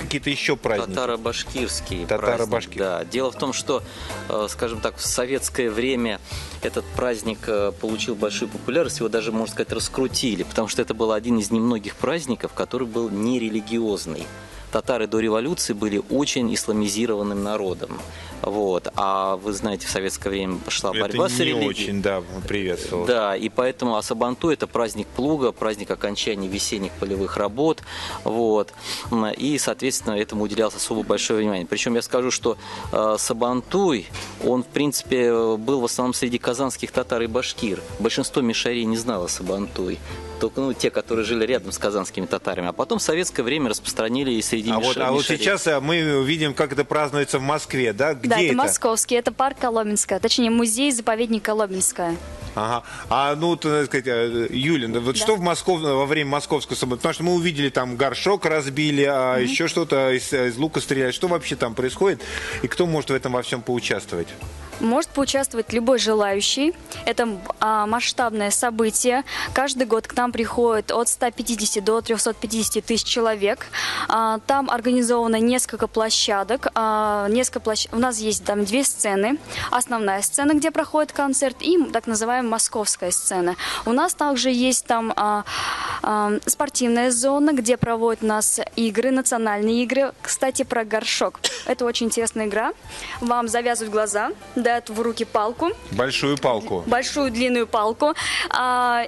S3: какие-то еще праздники.
S4: Татаро-башкирский праздник, да. Дело в том, что, скажем так, в советское время этот праздник получил большую популярность, его даже, можно сказать, раскрутили, потому что это был один из немногих праздников, который был нерелигиозный. Татары до революции были очень исламизированным народом. Вот. А вы знаете, в советское время пошла борьба с религией.
S3: Очень, приветствовал.
S4: Да, и поэтому Сабантуй – это праздник плуга, праздник окончания весенних полевых работ. Вот. И, соответственно, этому уделялось особо большое внимание. Причем я скажу, что Сабантуй, он, в принципе, был в основном среди казанских татар и башкир. Большинство мишарей не знало Сабантуй. Только те, которые жили рядом с казанскими татарами. А потом в советское время распространили и среди мишарей.
S3: А вот сейчас мы видим, как это празднуется в Москве, да? Где
S10: это московский, это парк Коломенское, точнее музей-заповедник Коломенское.
S3: Ага. Юля, что во время московского события? Потому что мы увидели, там горшок разбили, еще что-то из лука стреляли. Что вообще там происходит? И кто может в этом во всем поучаствовать?
S10: Может поучаствовать любой желающий. Это масштабное событие. Каждый год к нам приходит от 150 до 350 тысяч человек. Там организовано несколько площадок. У нас есть там 2 сцены. Основная сцена, где проходит концерт, и так называемая московская сцена. У нас также есть там спортивная зона, где проводят у нас игры, национальные игры. Кстати, про горшок. Это очень интересная игра. Вам завязывают глаза, дают в руки палку.
S3: Большую палку.
S10: Большую длинную палку.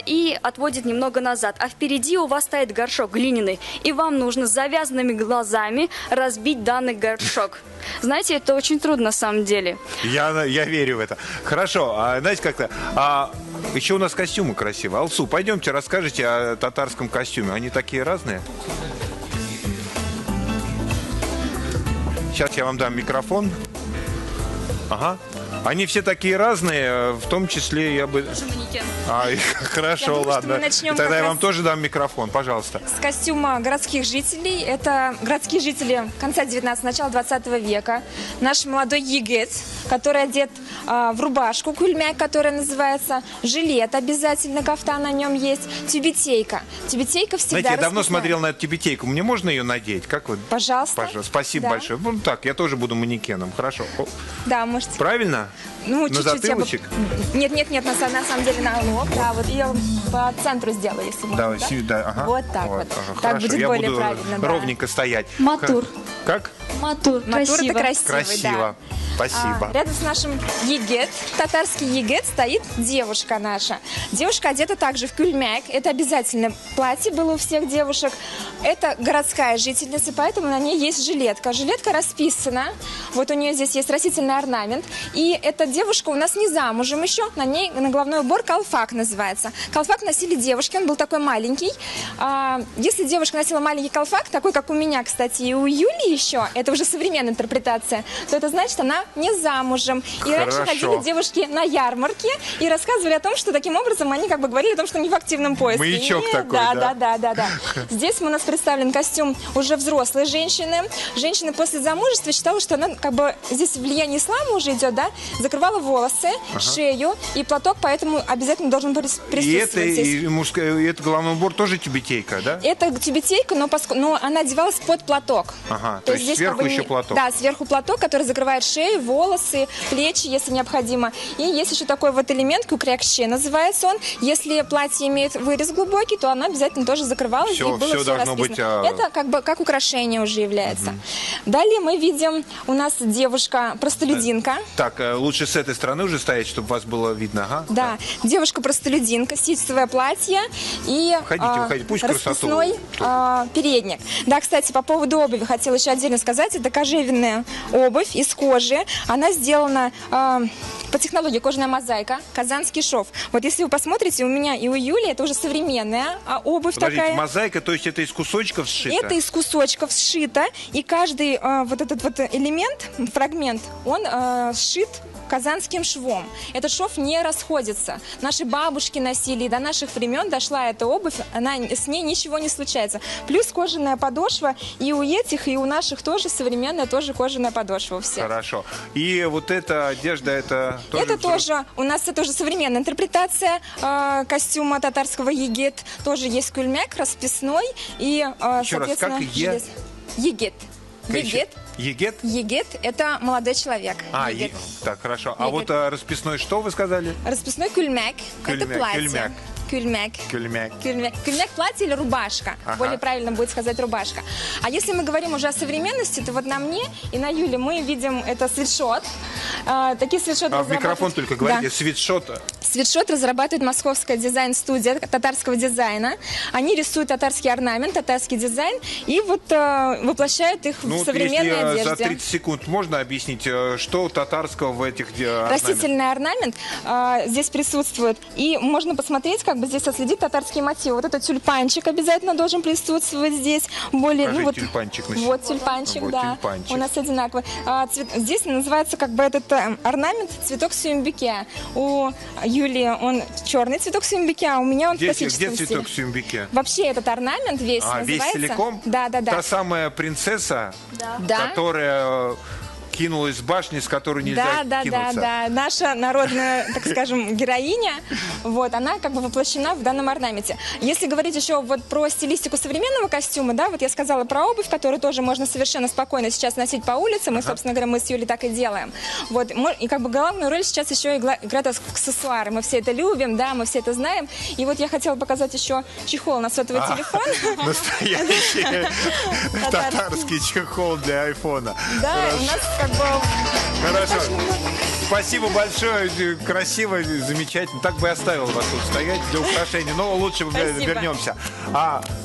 S10: И отводит немного назад. А впереди у вас стоит горшок глиняный. И вам нужно с завязанными глазами разбить данный горшок. Знаете, это очень трудно на самом деле.
S3: Я верю в это. Хорошо. Знаете, как-то... еще у нас костюмы красивые. Алсу, пойдемте, расскажите о татарском костюме. Они такие разные? Сейчас я вам дам микрофон. Ага. Они все такие разные, в том числе я бы... Хорошо, ладно. Тогда я вам тоже дам микрофон, пожалуйста.
S6: С костюма городских жителей. Это городские жители конца 19-го, начала 20 века. Наш молодой егет, который одет в рубашку кульмяк, которая называется, жилет обязательно, кафтан на нем есть, тюбетейка. Тюбетейка всегда
S3: Знаете, я давно смотрел на эту тюбетейку. Мне можно ее надеть? Как вы?
S6: Пожалуйста.
S3: Спасибо большое. Ну так, я тоже буду манекеном. Хорошо.
S6: Да, можете.
S3: Правильно?
S6: Ну,
S3: на затылочек?
S6: Нет, на самом деле на лоб. Да, вот ее по центру сделаю, если можно.
S3: Да, ага.
S6: Вот так вот.
S3: Ага,
S6: так
S3: хорошо,
S6: будет
S3: я
S6: более
S3: буду
S6: правильно.
S3: ровненько стоять.
S10: Матур.
S3: Как?
S10: Матур.
S6: Матур это
S3: Красиво.
S6: Да.
S3: Спасибо.
S6: Рядом с нашим егет, татарский егет, стоит девушка наша. Девушка одета также в кюльмяк. Это обязательно платье было у всех девушек. Это городская жительница, поэтому на ней есть жилетка. Жилетка расписана. Вот у нее здесь есть растительный орнамент. И эта девушка у нас не замужем еще. На ней на головной убор колфак называется. Колфак носили девушки, он был такой маленький. Если девушка носила маленький колфак, такой, как у меня, кстати, и у Юли еще, это уже современная интерпретация, то это значит, она не замужем. И раньше ходили девушки на ярмарке и рассказывали о том, что таким образом они как бы говорили о том, что они в активном поиске.
S3: Маячок такой,
S6: да. Здесь у нас представлен костюм уже взрослой женщины. Женщина после замужества считала, что она как бы, здесь влияние ислама уже идет, да, закрывала волосы, шею и платок, поэтому обязательно должен присутствовать.
S3: И это головной убор тоже тюбетейка, да?
S6: Это тюбетейка, но она одевалась под платок.
S3: Ага, то есть
S6: здесь
S3: сверху еще платок.
S6: Да, сверху платок, который закрывает шею, волосы, плечи, если необходимо. И есть еще такой вот элемент, кукрякще называется он. Если платье имеет вырез глубокий, то она обязательно тоже закрывалась, и было все
S3: должно
S6: расписано.
S3: быть...
S6: Это как бы как украшение уже является. Далее мы видим у нас девушка-простолюдинка.
S3: Так, лучше с этой стороны уже стоять, чтобы вас было видно. Ага.
S6: Да, девушка-простолюдинка, ситцевое платье и
S3: выходите, пусть
S6: расписной передник. Да, кстати, по поводу обуви хотела еще отдельно сказать. Это кожевенная обувь из кожи. Она сделана по технологии кожаная мозаика, казанский шов. Вот если вы посмотрите, у меня и у Юли это уже современная обувь.
S3: Подождите,
S6: такая.
S3: Мозаика, то есть это из кусочков сшито?
S6: Это из кусочков сшито, и каждый вот этот вот элемент, фрагмент, он сшит казанским швом. Этот шов не расходится. Наши бабушки носили, и до наших времен дошла эта обувь, с ней ничего не случается. Плюс кожаная подошва, и у этих, и у наших тоже современная, тоже кожаная подошва у всех.
S3: Хорошо. И вот эта одежда, это тоже...
S6: Это тоже, у нас это тоже современная интерпретация костюма татарского егет. Тоже есть кульмяк расписной, и,
S3: еще раз, как
S6: егет.
S3: Егет?
S6: Егет – это молодой человек.
S3: Так, хорошо. А вот расписной что вы сказали?
S6: Расписной кульмяк. Это платье. Кульмяк. Кульмяк платье или рубашка. Более правильно будет сказать рубашка. А если мы говорим уже о современности, то вот на мне и на Юле мы видим это свитшот. Такие свитшоты
S3: в микрофон только говорите, свитшот.
S6: Свитшот разрабатывает московская дизайн-студия татарского дизайна. Они рисуют татарский орнамент, татарский дизайн и вот воплощают их в современной одежде.
S3: За 30 секунд можно объяснить, что татарского в этих орнаментах?
S6: Растительный орнамент здесь присутствует. И можно посмотреть, как бы здесь отследить татарские мотивы. Вот этот тюльпанчик обязательно должен присутствовать здесь.
S3: Покажи тюльпанчик.
S6: Вот тюльпанчик,
S3: вот
S6: да.
S3: Тюльпанчик.
S6: У нас одинаковый. Здесь называется как бы этот орнамент цветок сюмбике. У Юлии он черный цветок сюмбике, а у меня он в классическом
S3: стиле. Где цветок сюмбике?
S6: Вообще этот орнамент весь называется...
S3: весь целиком?
S6: Да.
S3: Та самая принцесса, которая... кинулась с башни, с которой нельзя кинуться.
S6: Да. Наша народная, так скажем, героиня, вот, она как бы воплощена в данном орнаменте. Если говорить еще вот про стилистику современного костюма, да, вот я сказала про обувь, которую тоже можно совершенно спокойно сейчас носить по улице, мы, собственно говоря, мы с Юлей так и делаем. Вот, и как бы главную роль сейчас еще играют аксессуары. Мы все это любим, да, мы все это знаем. И вот я хотела показать еще чехол на сотовый телефон.
S3: Настоящий татарский чехол для айфона.
S6: Да, у нас как бы...
S3: Хорошо. Спасибо большое. Красиво, замечательно. Так бы и оставил вас тут стоять для украшения. Но лучше вернемся.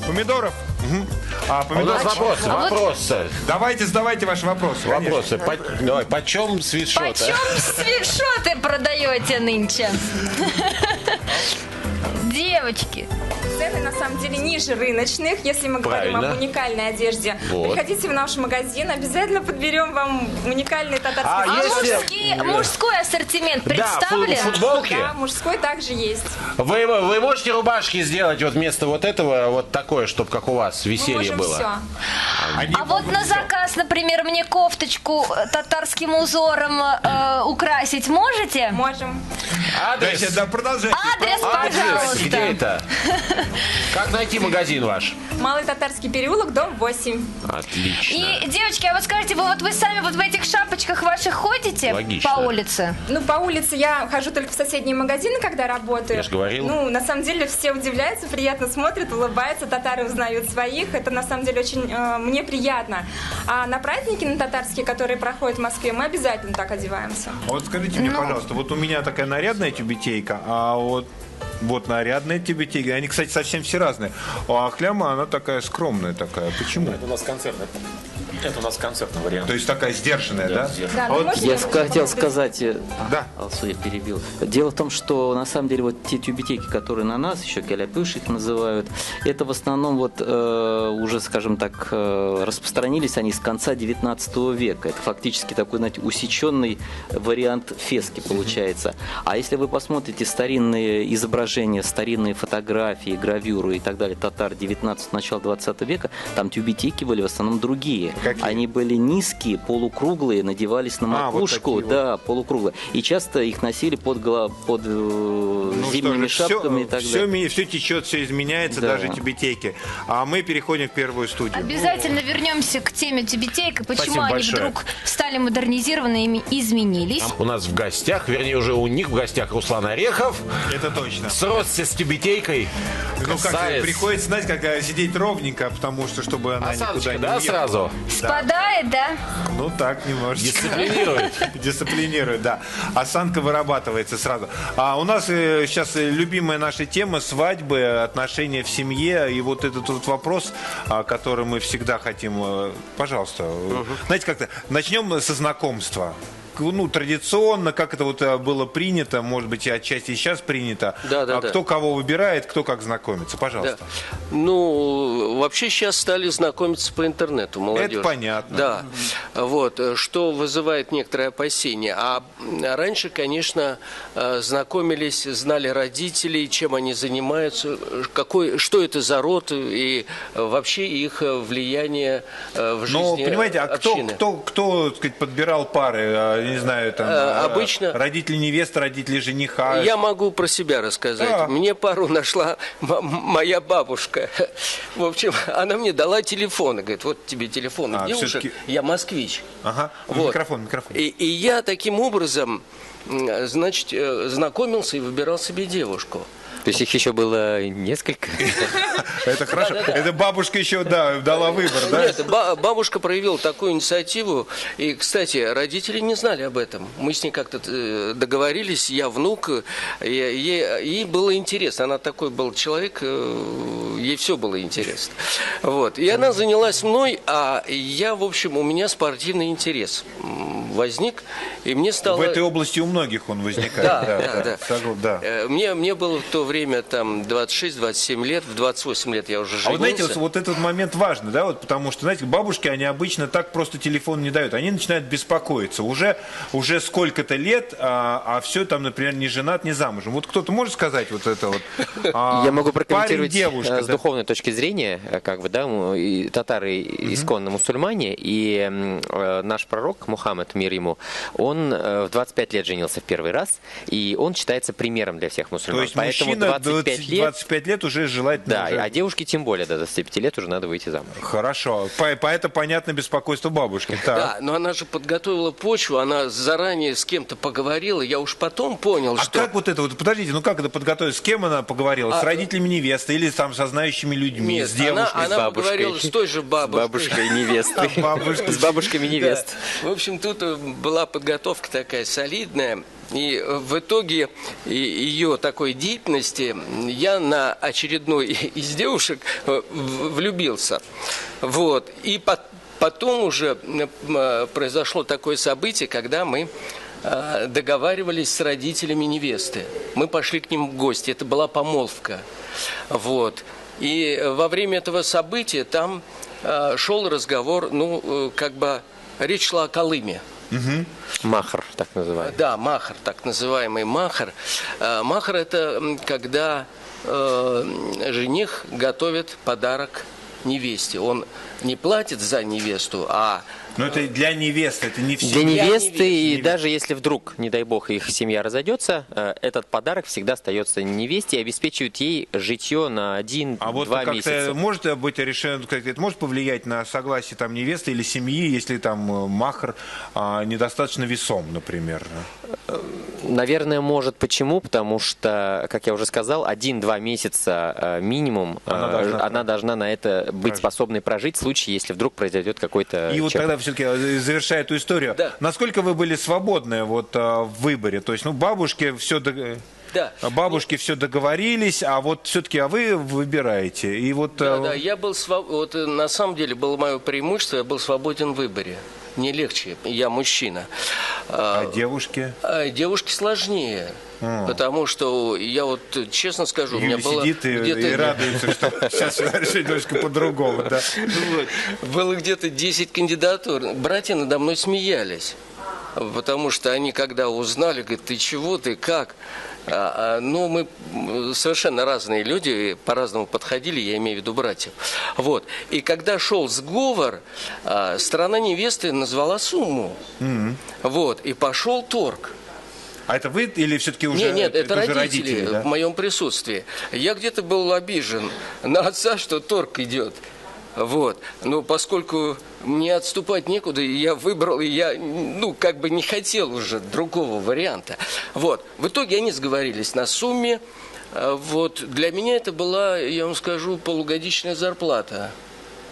S3: Помидоров?
S2: У нас вопросы.
S3: Давайте задавайте ваши вопросы.
S2: Вопросы. Почем свитшоты?
S1: Почем свитшоты продаете нынче? Девочки.
S6: Цены на самом деле ниже рыночных, если мы говорим об уникальной одежде. Приходите в наш магазин, обязательно подберем вам уникальный татарский.
S1: Мужской ассортимент представлен?
S2: Футболки?
S6: Да, мужской также есть.
S2: Вы можете рубашки сделать вот вместо вот этого вот такое, чтобы как у вас веселье было?
S6: Все.
S1: А вот на заказ, например, мне кофточку татарским узором украсить можете?
S6: Можем.
S3: Адрес, продолжайте.
S1: Адрес, пожалуйста.
S2: Где это? Как найти магазин ваш?
S6: Малый Татарский переулок, дом 8.
S2: Отлично.
S1: И, девочки, а вот скажите, вы сами вот в этих шапочках ваших ходите?
S2: Логично.
S1: По улице?
S6: Ну, по улице я хожу только в соседние магазины, когда работаю.
S2: Я же говорил.
S6: Ну, на самом деле все удивляются, приятно смотрят, улыбаются, татары узнают своих. Это на самом деле очень мне приятно. А на праздники, на татарские, которые проходят в Москве, мы обязательно так одеваемся.
S3: Вот скажите мне, пожалуйста, вот у меня такая нарядная тюбетейка, а вот нарядная тюбетейка. Они, кстати, совсем все разные. А Ахляма, она такая скромная такая. Почему?
S9: Это у нас концерт. Это у нас концертный вариант.
S3: То есть такая сдержанная, да?
S6: Да,
S4: Я хотел сказать,
S3: Да.
S4: Алсу, я перебил. Дело в том, что на самом деле вот те тюбетейки, которые на нас, еще каляпюш их называют, это в основном вот уже, скажем так, распространились они с конца 19 века. Это фактически такой, знаете, усеченный вариант фески получается. А если вы посмотрите старинные изображения, старинные фотографии, гравюры и так далее, татар 19 начала 20 века, там тюбетейки были в основном другие.
S3: Какие?
S4: Они были низкие, полукруглые, надевались на макушку,
S3: вот
S4: да, полукруглые. И часто их носили под зимними шапками и так далее.
S3: Все течет, все изменяется,
S4: Да.
S3: даже тюбетейки. А мы переходим в первую студию.
S1: Обязательно вернемся к теме тюбетейка. Почему
S2: Спасибо
S1: они
S2: большое.
S1: вдруг стали модернизированы и изменились?
S2: У нас в гостях, вернее, уже у них в гостях Руслан Орехов.
S3: Это точно.
S2: Сросся с тюбетейкой.
S3: Ну как,
S2: Красавец.
S3: приходится, знаете, как сидеть ровненько, потому что, чтобы она никуда
S2: Осадочка,
S3: не
S2: да,
S3: уехала.
S2: сразу?
S1: Спадает, да?
S3: Ну так, немножечко.
S2: Дисциплинирует.
S3: Дисциплинирует, да. Осанка вырабатывается сразу. А у нас сейчас любимая наша тема — свадьбы, отношения в семье. И вот этот вот вопрос, который мы всегда хотим... Пожалуйста. Знаете, как-то начнем со знакомства. Ну, традиционно, как это вот было принято, может быть, и отчасти и сейчас принято.
S8: Да.
S3: Кто кого выбирает, кто как знакомится. Пожалуйста.
S8: Да. Ну, вообще сейчас стали знакомиться по интернету, молодежь.
S3: Это понятно.
S8: Да. Вот, что вызывает некоторое опасение. А раньше, конечно, знакомились, знали родителей, чем они занимаются, что это за род и вообще их влияние в жизни.
S3: Ну, понимаете, а
S8: общины.
S3: кто, так сказать, подбирал пары? Не знаю, там,
S8: Обычно
S3: родители невесты, родители жениха.
S8: Я могу про себя рассказать.
S3: Да.
S8: Мне пару нашла моя бабушка. В общем, она мне дала телефон. И говорит, вот тебе телефон девушек.
S3: все-таки-
S8: Я москвич.
S3: Ага,
S8: Вот.
S3: микрофон.
S8: И я таким образом, значит, знакомился и выбирал себе девушку.
S5: То есть их еще было несколько?
S3: Это хорошо. Это бабушка еще, да, дала выбор, да?
S8: Нет, бабушка проявила такую инициативу. И, кстати, родители не знали об этом. Мы с ней как-то договорились, я внук, ей было интересно. Она такой был человек, ей все было интересно. Вот. И она занялась мной, а я, в общем, у меня спортивный интерес возник, и мне стало...
S3: В этой области у многих он возникает.
S8: Да.
S3: Да.
S8: Мне было в то время там 26-27 лет, в 28 лет я уже женился.
S3: А вот знаете, вот этот момент важный, да, вот потому что, знаете, бабушки, они обычно так просто телефон не дают, они начинают беспокоиться. Уже сколько-то лет, а все там, например, не женат, не замужем. Вот кто-то может сказать вот это вот?
S5: Я могу прокомментировать
S3: парень-девушка,
S5: с духовной точки зрения, как бы, да, и татары исконно мусульмане, и наш пророк Мухаммад, мир ему, он в 25 лет женился в первый раз, и он считается примером для всех мусульман.
S3: То есть
S5: поэтому
S3: мужчина
S5: 25
S3: лет уже желательно.
S5: Да,
S3: уже...
S5: а девушке тем более до 25 лет уже надо выйти замуж.
S3: Хорошо. Поэтому понятно беспокойство бабушки.
S8: Да, но она же подготовила почву, она заранее с кем-то поговорила, я уж потом понял, что...
S3: как вот это вот, подождите, ну как это подготовить? С кем она поговорила? С родителями невесты или там со знающими людьми?
S8: Нет,
S3: с девушкой?
S8: она поговорила с той же бабушкой.
S5: С бабушкой невесты. С бабушками невест.
S8: В общем, тут была подготовка такая солидная. И в итоге ее такой деятельности я на очередной из девушек влюбился. Вот. И потом уже произошло такое событие, когда мы договаривались с родителями невесты. Мы пошли к ним в гости. Это была помолвка. Вот. И во время этого события там шел разговор, ну, как бы речь шла о Колыме.
S3: Угу.
S5: Махр, так называемый.
S8: Да, махр, так называемый махр. Махр – это когда жених готовит подарок невесте. Он не платит за невесту, а...
S3: Но это для невесты, это не все.
S5: Для невесты, и даже если вдруг, не дай бог, их семья разойдется, этот подарок всегда остается невесте и обеспечивает ей житье на 1-2
S3: А вот
S5: месяца.
S3: может быть решение, это может повлиять на согласие там невесты или семьи, если там махр недостаточно весом, например?
S5: Наверное, может. Почему? Потому что, как я уже сказал, 1-2 месяца минимум она должна на это быть способной прожить в случае, если вдруг произойдет какой-то...
S3: И вот тогда все-таки, завершая эту историю,
S8: да.
S3: Насколько вы были свободны вот в выборе? То есть, ну, бабушке все...
S8: Да.
S3: Бабушки все договорились, а вот все-таки вы выбираете. И вот,
S8: Да, я был вот на самом деле было мое преимущество, я был свободен в выборе. Мне легче, я мужчина.
S3: А девушки?
S8: Девушки сложнее. Потому что я вот честно скажу,
S3: Юля
S8: у меня было
S3: сидит и радуется, что сейчас решить немножко по-другому. Да?
S8: Было где-то 10 кандидатур. Братья надо мной смеялись. Потому что они, когда узнали, говорят, ты чего, ты как? Ну, мы совершенно разные люди, по-разному подходили, я имею в виду братьев. Вот. И когда шел сговор, сторона невесты назвала сумму. Вот. И пошел торг.
S3: А это вы или все-таки уже
S8: Нет, это родители
S3: да?
S8: в моем присутствии. Я где-то был обижен на отца, что торг идет. Вот. Но поскольку мне отступать некуда, я выбрал, и я, как бы не хотел уже другого варианта. Вот. В итоге они сговорились на сумме. Вот. Для меня это была, я вам скажу, полугодичная зарплата.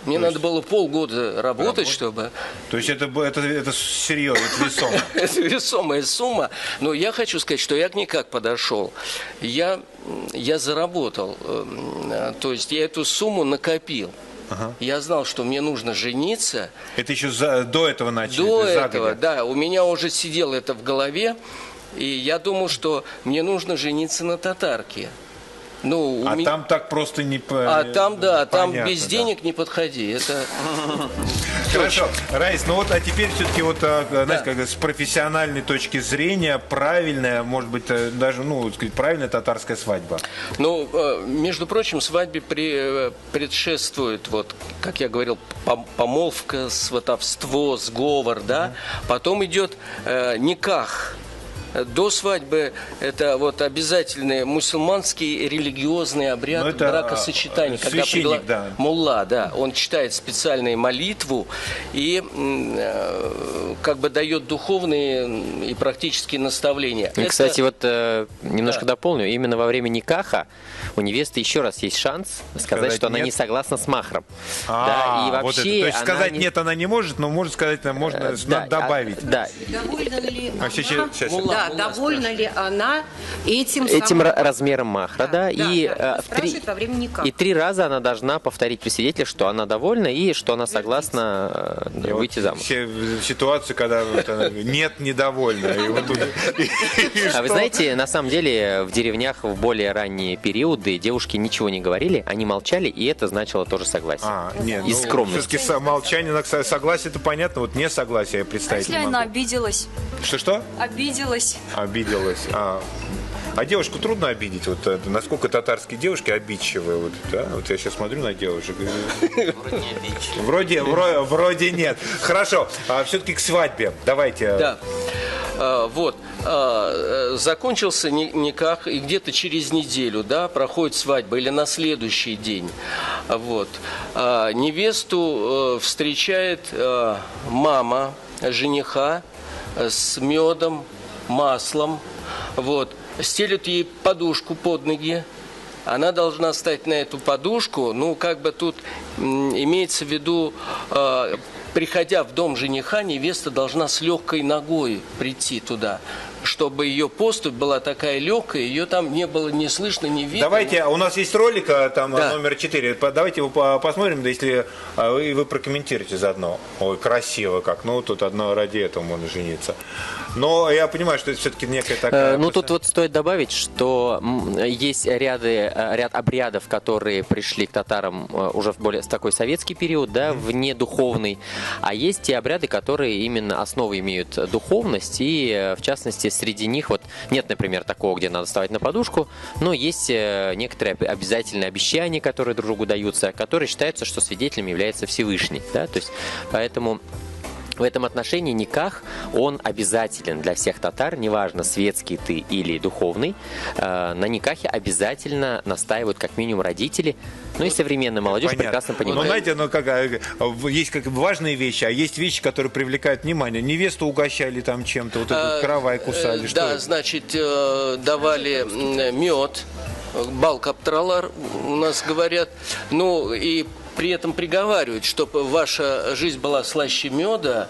S8: Мне надо было полгода работать, чтобы...
S3: То есть это серьезно, это весомо.
S8: Это весомая сумма. Но я хочу сказать, что я никак подошел. Я заработал. То есть я эту сумму накопил. Я знал, что мне нужно жениться.
S3: Это еще до этого начали?
S8: До этого, да. У меня уже сидело это в голове. И я думал, что мне нужно жениться на татарке.
S3: Там так просто не
S8: там
S3: понятно,
S8: без денег не подходи. Это...
S3: Хорошо, Раис, а теперь все-таки знаете, как с профессиональной точки зрения правильная, может быть, даже, правильная татарская свадьба.
S8: Между прочим, свадьбе предшествует, как я говорил, помолвка, сватовство, сговор, да. Потом идет никах. До свадьбы это обязательный муссульманский религиозный обряд бракосочетания. Когда мулла, он читает специальную молитву и дает духовные и практические наставления.
S5: Кстати, немножко дополню. Именно во время никаха у невесты еще раз есть шанс сказать, что она не согласна с махром.
S3: И вообще, то есть сказать нет, она не может, но может сказать, можно добавить.
S5: Да.
S11: Довольна ли
S5: она?
S11: Довольна ли она этим
S5: размером махра, да. И
S11: спрашивает во время никаха.
S5: И 3 раза она должна повторить при свидетеле, что она довольна и что она согласна выйти замуж.
S3: Все ситуации, когда нет, недовольна.
S5: А вы знаете, на самом деле в деревнях в более ранние периоды девушки ничего не говорили, они молчали, и это значило тоже согласие. Из скромности.
S3: Все-таки молчание, согласие, это понятно, не согласие я представить не могу.
S10: Если она обиделась?
S3: Что?
S10: Обиделась.
S3: Обиделась. А девушку трудно обидеть? Насколько татарские девушки обидчивые? Я сейчас смотрю на девушек. Вроде нет. Хорошо. Все-таки к свадьбе. Давайте.
S8: Да. Закончился никах, и где-то через неделю, проходит свадьба, или на следующий день. Невесту встречает мама жениха с медом, маслом. Стелют ей подушку под ноги. Она должна встать на эту подушку. Тут имеется в виду, приходя в дом жениха, невеста должна с легкой ногой прийти туда, чтобы ее поступь была такая легкая, ее там не было ни слышно, ни видно.
S3: Давайте, у нас есть ролик, номер 4. Давайте его посмотрим, если вы прокомментируете заодно. Ой, красиво как. Тут одно ради этого можно жениться. Но я понимаю, что это все-таки некая такая...
S5: Тут стоит добавить, что есть ряд обрядов, которые пришли к татарам уже в более такой советский период, вне духовный. А есть те обряды, которые именно основы имеют духовность, и в частности среди них нет, например, такого, где надо вставать на подушку, но есть некоторые обязательные обещания, которые друг другу даются, которые считаются, что свидетелем является Всевышний. То есть, поэтому в этом отношении никах, он обязателен для всех татар, неважно, светский ты или духовный. На никахе обязательно настаивают как минимум родители, и современная молодежь прекрасно понимает.
S3: Знаете, есть важные вещи, а есть вещи, которые привлекают внимание. Невесту угощали там чем-то, каравай кусали.
S8: Давали мед, бал каптралар, у нас говорят, и при этом приговаривают, чтобы ваша жизнь была слаще меда.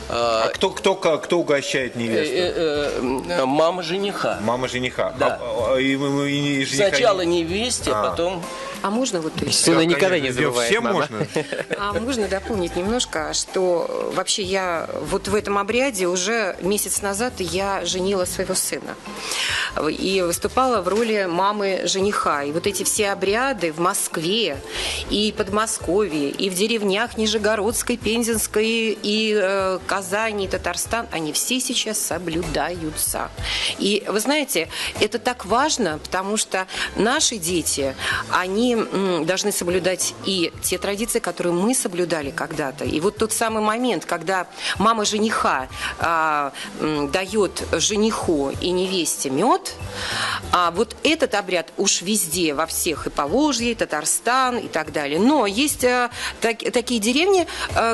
S3: А кто угощает невесту?
S8: Мама жениха.
S3: Мама жениха.
S8: Да. Сначала невесте, а потом...
S11: А можно вот...
S5: Сына никогда не забывает,
S3: всем
S5: мама.
S3: можно.
S11: А можно дополнить немножко, что вообще я вот в этом обряде уже месяц назад я женила своего сына. И выступала в роли мамы жениха. И вот эти все обряды в Москве, и Подмосковье, и в деревнях Нижегородской, Пензенской, и Казани, и Татарстан, они все сейчас соблюдаются. И вы знаете, это так важно, потому что наши дети, они должны соблюдать и те традиции, которые мы соблюдали когда-то. И вот тот самый момент, когда мама жениха дает жениху и невесте мед, вот этот обряд уж везде, во всех, и Поволжье, и Татарстан, и так далее. Но есть такие деревни,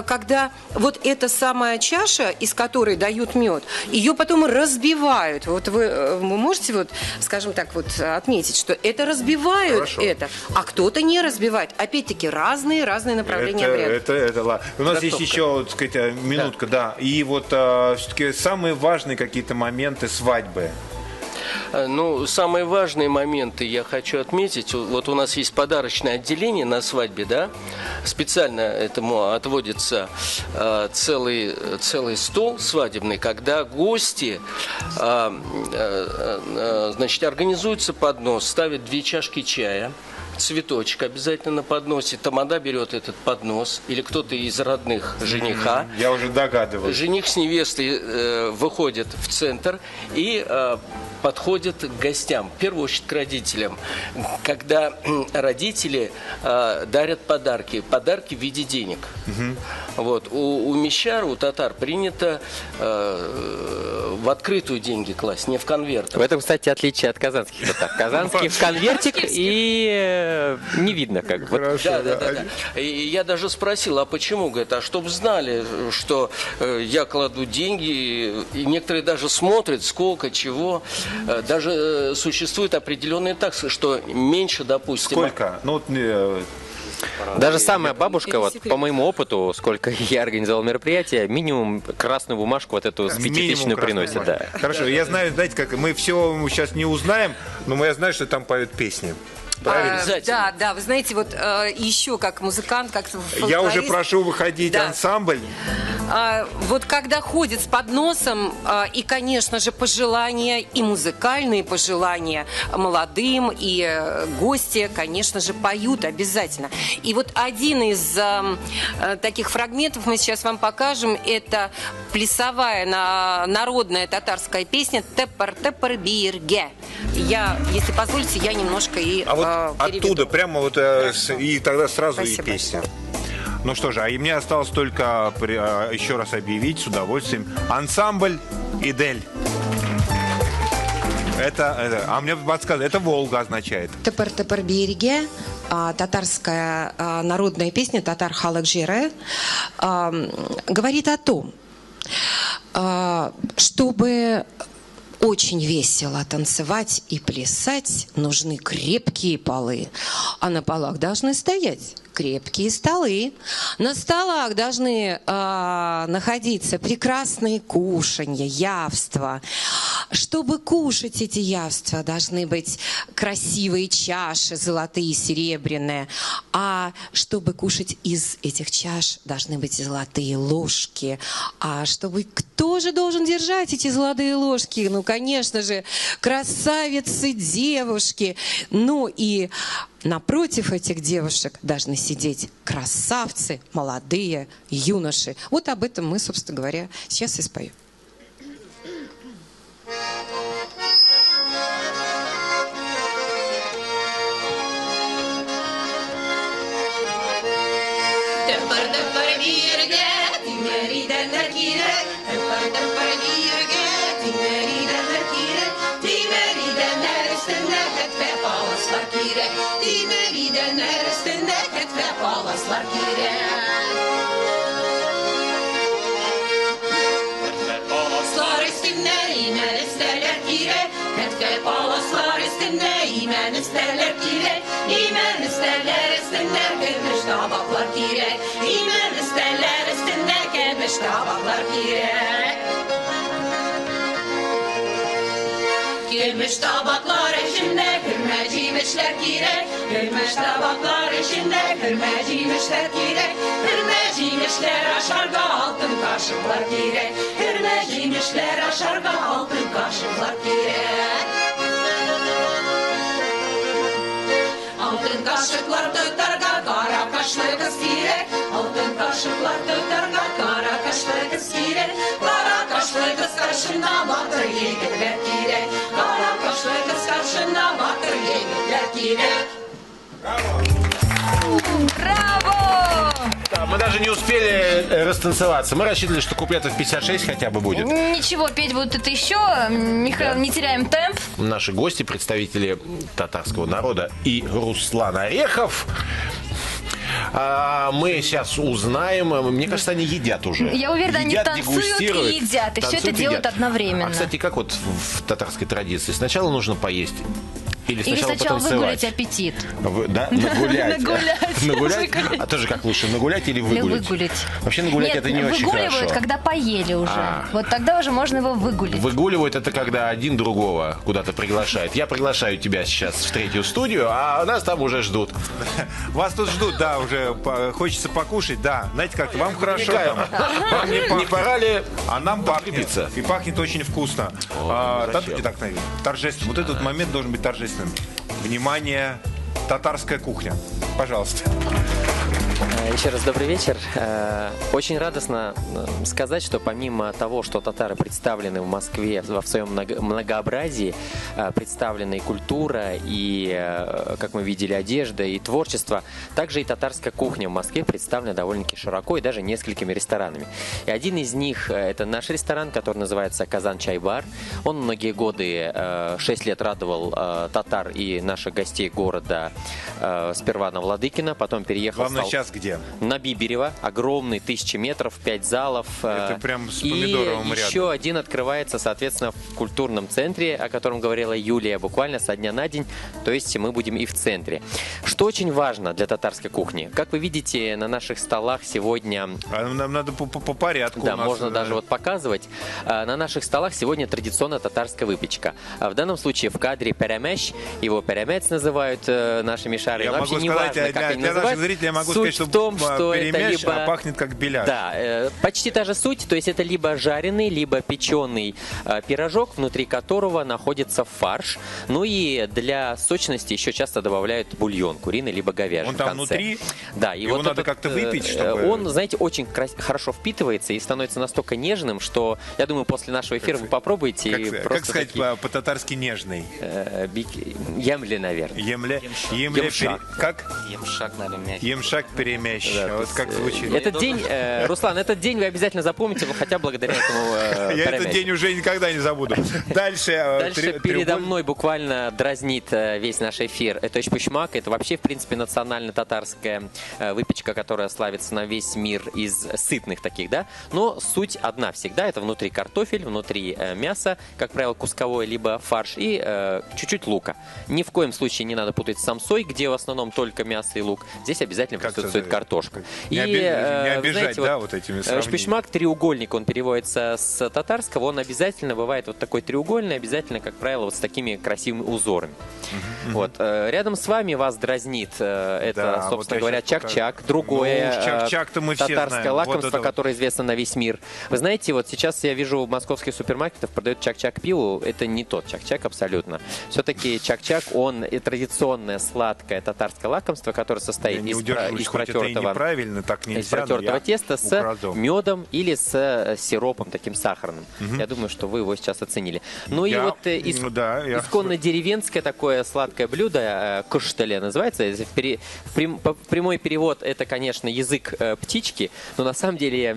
S11: когда вот эта самая чаша, из которой дают мед, ее потом разбивают. Вот вы можете, вот, скажем так, вот отметить, что это разбивают. Хорошо. Это, а кто-то не разбивает. Опять-таки, разные направления обряда.
S3: Это ладно. У нас есть еще, так сказать, минутка, да. И вот все-таки самые важные какие-то моменты свадьбы.
S8: Ну, самые важные моменты я хочу отметить. Вот у нас есть подарочное отделение на свадьбе, да? Специально этому отводится целый стол свадебный, когда гости, значит, организуется поднос, ставят 2 чашки чая, цветочек обязательно на подносе. Тамада берет этот поднос, или кто-то из родных жениха.
S3: Я уже догадываюсь.
S8: Жених с невестой выходит в центр и подходят к гостям, в первую очередь к родителям, когда родители дарят подарки в виде денег. Вот. У мещар, у татар принято в открытую деньги класть, не в конверт.
S5: В этом, кстати, отличие от казанских татар. Казанские в конвертик и не видно как бы.
S8: Да. И я даже спросил, а почему? Говорит, а чтобы знали, что я кладу деньги, и некоторые даже смотрят, сколько, чего. Даже существуют определенные таксы, что меньше, допустим...
S3: Сколько? Ну,
S5: даже самая бабушка, вот по моему опыту, сколько я организовал мероприятие, минимум красную бумажку вот эту специфичную приносит. Да.
S3: Хорошо, я знаю, знаете, как мы все сейчас не узнаем, но я знаю, что там поют песни.
S11: Да, вы знаете, вот еще как музыкант, как фольклорист.
S3: Я уже прошу выходить ансамбль.
S11: Вот когда ходит с подносом, и, конечно же, пожелания, и музыкальные пожелания молодым, и гости, конечно же, поют обязательно. И вот один из таких фрагментов мы сейчас вам покажем. Это плясовая народная татарская песня «Тепар-тепар бирге». Я, если позволите, я немножко и переведу.
S3: Оттуда прямо вот и тогда сразу Спасибо. И песня. Ну что же, и мне осталось только еще раз объявить с удовольствием ансамбль «Идель». А мне подсказывают, это Волга означает.
S11: «Тепар-тепар бирге», татарская народная песня, татар халык жире, говорит о том, чтобы очень весело танцевать и плясать, нужны крепкие полы, а на полах должны стоять крепкие столы. На столах должны находиться прекрасные кушанья, явства. Чтобы кушать эти явства, должны быть красивые чаши, золотые, серебряные. А чтобы кушать из этих чаш, должны быть золотые ложки. А чтобы кто же должен держать эти золотые ложки? Ну, конечно же, красавицы, девушки. Ну и напротив этих девушек должны сидеть красавцы, молодые, юноши. Вот об этом мы, собственно говоря, сейчас и споем.
S12: İman isterler, gümüş tabaklar kirek. İmen isterler üstünde gelmiş tabaklar kirek. Girmiş tabaklar içinde kırmacıymışlar kirek. Girmiş tabaklar içinde kırmacıymışlar kirek. Kırmacıymışlar aşarga altın kaşıklar kirek. Kırmacıymışlar aşarga altın kaşıklar kirek. Altın kaşıklar tutarga kara kaşlı kız kirek. Altın kaşıklar tutarga kara kaşlı kız kirek. Kara kaşlı kız karşına bakır yigitler kirek. Kara kaşlı kız karşına bakır yigitler kirek.
S1: Браво!
S2: Да, мы даже не успели растанцеваться. Мы рассчитывали, что куплетов 56 хотя бы будет.
S1: Ничего, петь будут это еще. Михаил, не теряем темп.
S2: Наши гости, представители татарского народа и Руслан Орехов. Мы сейчас узнаем. Мне кажется, они едят уже.
S1: Я уверена, они
S2: едят,
S1: танцуют и едят. И все это делают одновременно.
S2: А, кстати, как вот в татарской традиции? Сначала нужно поесть. Или
S1: сначала
S2: потанцевать?
S1: выгулять аппетит.
S2: Да? Нагулять.
S1: Нагулять.
S2: А тоже как лучше, нагулять или выгулять?
S1: Выгулять.
S2: Вообще нагулять это не очень хорошо.
S1: Выгуливают, когда поели уже. Вот тогда уже можно его выгулить.
S2: Выгуливают это когда один другого куда-то приглашает. Я приглашаю тебя сейчас в третью студию, а нас там уже ждут.
S3: Вас тут ждут, да, уже хочется покушать, да. Знаете, как вам хорошо там. Вам
S2: не пора ли?
S3: А нам пахнет. И пахнет очень вкусно. Так, торжественно. Вот этот момент должен быть торжественным. Внимание, татарская кухня. Пожалуйста.
S5: Еще раз добрый вечер. Очень радостно сказать, что помимо того, что татары представлены в Москве во своем многообразии, представлена и культура, и, как мы видели, одежда, и творчество, также и татарская кухня в Москве представлена довольно-таки широко и даже несколькими ресторанами. И один из них – это наш ресторан, который называется «Казан Чай-бар». Он многие годы, 6 лет радовал татар и наших гостей города сперва на Владыкино, потом переехал...
S3: Главное, сейчас где?
S5: На Биберево, огромный, 1000 метров, 5 залов.
S3: Это прям с помидоровым
S5: рядом. И еще один открывается, соответственно, в культурном центре, о котором говорила Юлия, буквально со дня на день. То есть мы будем и в центре. Что очень важно для татарской кухни? Как вы видите, на наших столах сегодня...
S3: Нам надо по порядку.
S5: Да, можно даже вот показывать. На наших столах сегодня традиционная татарская выпечка. В данном случае в кадре перемеш, его перемец называют наши мишары.
S3: Я
S5: вообще
S3: могу
S5: не
S3: сказать,
S5: важно, как они
S3: для
S5: называют.
S3: наших зрителей я могу
S5: Суть
S3: сказать,
S5: в том, что это
S3: перемеш,
S5: либо...
S3: пахнет как беляш.
S5: Да, почти та же суть, то есть это либо жареный, либо печеный пирожок, внутри которого находится фарш. Ну и для сочности еще часто добавляют бульон куриный, либо говяжий.
S3: Он там внутри?
S5: Да. И
S3: его
S5: вот
S3: надо как-то выпить, чтобы...
S5: Он, знаете, очень хорошо впитывается и становится настолько нежным, что, я думаю, после нашего эфира вы попробуете.
S3: Как сказать по-татарски нежный?
S5: Емле, наверное.
S3: Емле? Как?
S5: Емшак, наверное.
S3: Емшак перемещ.
S5: Да,
S3: вот как звучит.
S5: Этот день, Руслан, этот день вы обязательно запомните, хотя благодаря этому
S3: Я этот день уже никогда не забуду. Дальше
S5: передо мной буквально дразнит весь наш эфир. Это эшпушмак. Это вообще, в принципе, национально-татарская выпечка, которая славится на весь мир из сытных таких, да? Но суть одна всегда. Это внутри картофель, внутри мясо, как правило, кусковое, либо фарш и чуть-чуть лука. Ни в коем случае не надо путать с самсой, где в основном только мясо и лук. Здесь обязательно присутствует картошка.
S3: Не обижать, знаете, да, вот этими сравнениями.
S5: Шпишмак, треугольник, он переводится с татарского, он обязательно бывает вот такой треугольный, обязательно, как правило, вот с такими красивыми узорами. Вот. Рядом с вами вас дразнит это, собственно говоря, чак-чак, другое татарское лакомство, которое известно на весь мир. Вы знаете, вот сейчас я вижу в московских супермаркетах продают чак-чак пиву, это не тот чак-чак абсолютно. Все-таки чак-чак, он и традиционное сладкое татарское лакомство, которое состоит из протертого теста с медом или с сиропом таким сахарным. Я думаю, что вы его сейчас оценили. Ну и вот исконно деревенское такое сладкое блюдо, куштале называется. Прямой перевод это, конечно, язык птички, но на самом деле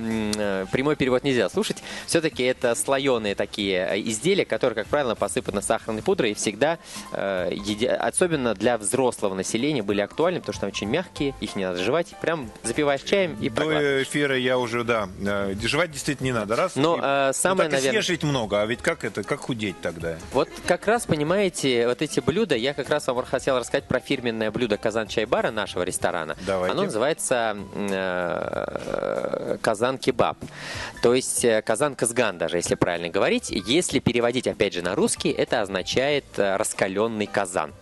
S5: прямой перевод нельзя слушать. Все-таки это слоеные такие изделия, которые, как правило, посыпаны сахарной пудрой и всегда, особенно для взрослого населения, были актуальны, потому что они очень мягкие, их не надо жевать. жевать, прям запиваешь чаем и
S3: до эфира я уже, да, жевать действительно не надо. Раз,
S5: но самое,
S3: так,
S5: наверное...
S3: съешь много, а ведь как худеть тогда?
S5: Вот как раз, понимаете, вот эти блюда, я как раз вам хотел рассказать про фирменное блюдо Казан-чай-бара нашего ресторана.
S3: Давайте.
S5: Оно называется казан-кебаб. То есть казан-казган даже, если правильно говорить. Если переводить, опять же, на русский, это означает раскаленный казан.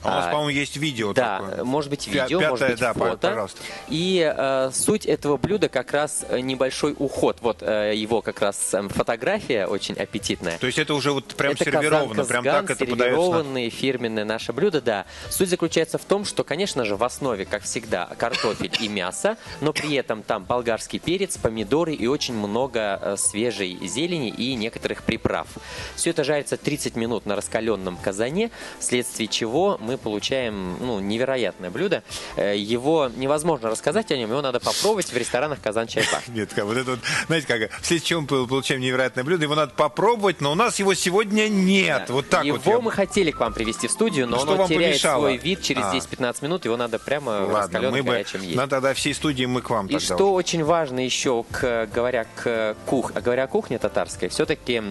S3: У нас, по-моему, есть видео.
S5: Да,
S3: такое.
S5: может быть видео, может быть
S3: да,
S5: фото.
S3: Пожалуйста.
S5: И суть этого блюда как раз небольшой уход. Вот его как раз фотография очень аппетитная.
S3: То есть это уже вот прям
S5: это
S3: сервировано, прям так это подается.
S5: Сервированное фирменное наше блюдо, да. Суть заключается в том, что, конечно же, в основе, как всегда, картофель и мясо, но при этом там болгарский перец, помидоры и очень много свежей зелени и некоторых приправ. Все это жарится 30 минут на раскаленном казане, вследствие чего мы получаем невероятное блюдо. Его невозможно рассказать о нем, его надо попробовать в ресторанах Казан-чай-бар.
S3: Нет, вот это вот, знаете, как, вследствие чего мы получаем невероятное блюдо, его надо попробовать, но у нас его сегодня нет. Да. Вот так
S5: его
S3: вот.
S5: Мы хотели к вам привезти в студию, но оно теряет свой вид через 10-15 минут, его надо прямо в раскаленном горячем есть.
S3: Надо тогда всей студии мы к вам
S5: И
S3: тогда.
S5: что очень важно еще, говоря о кухне татарской, все-таки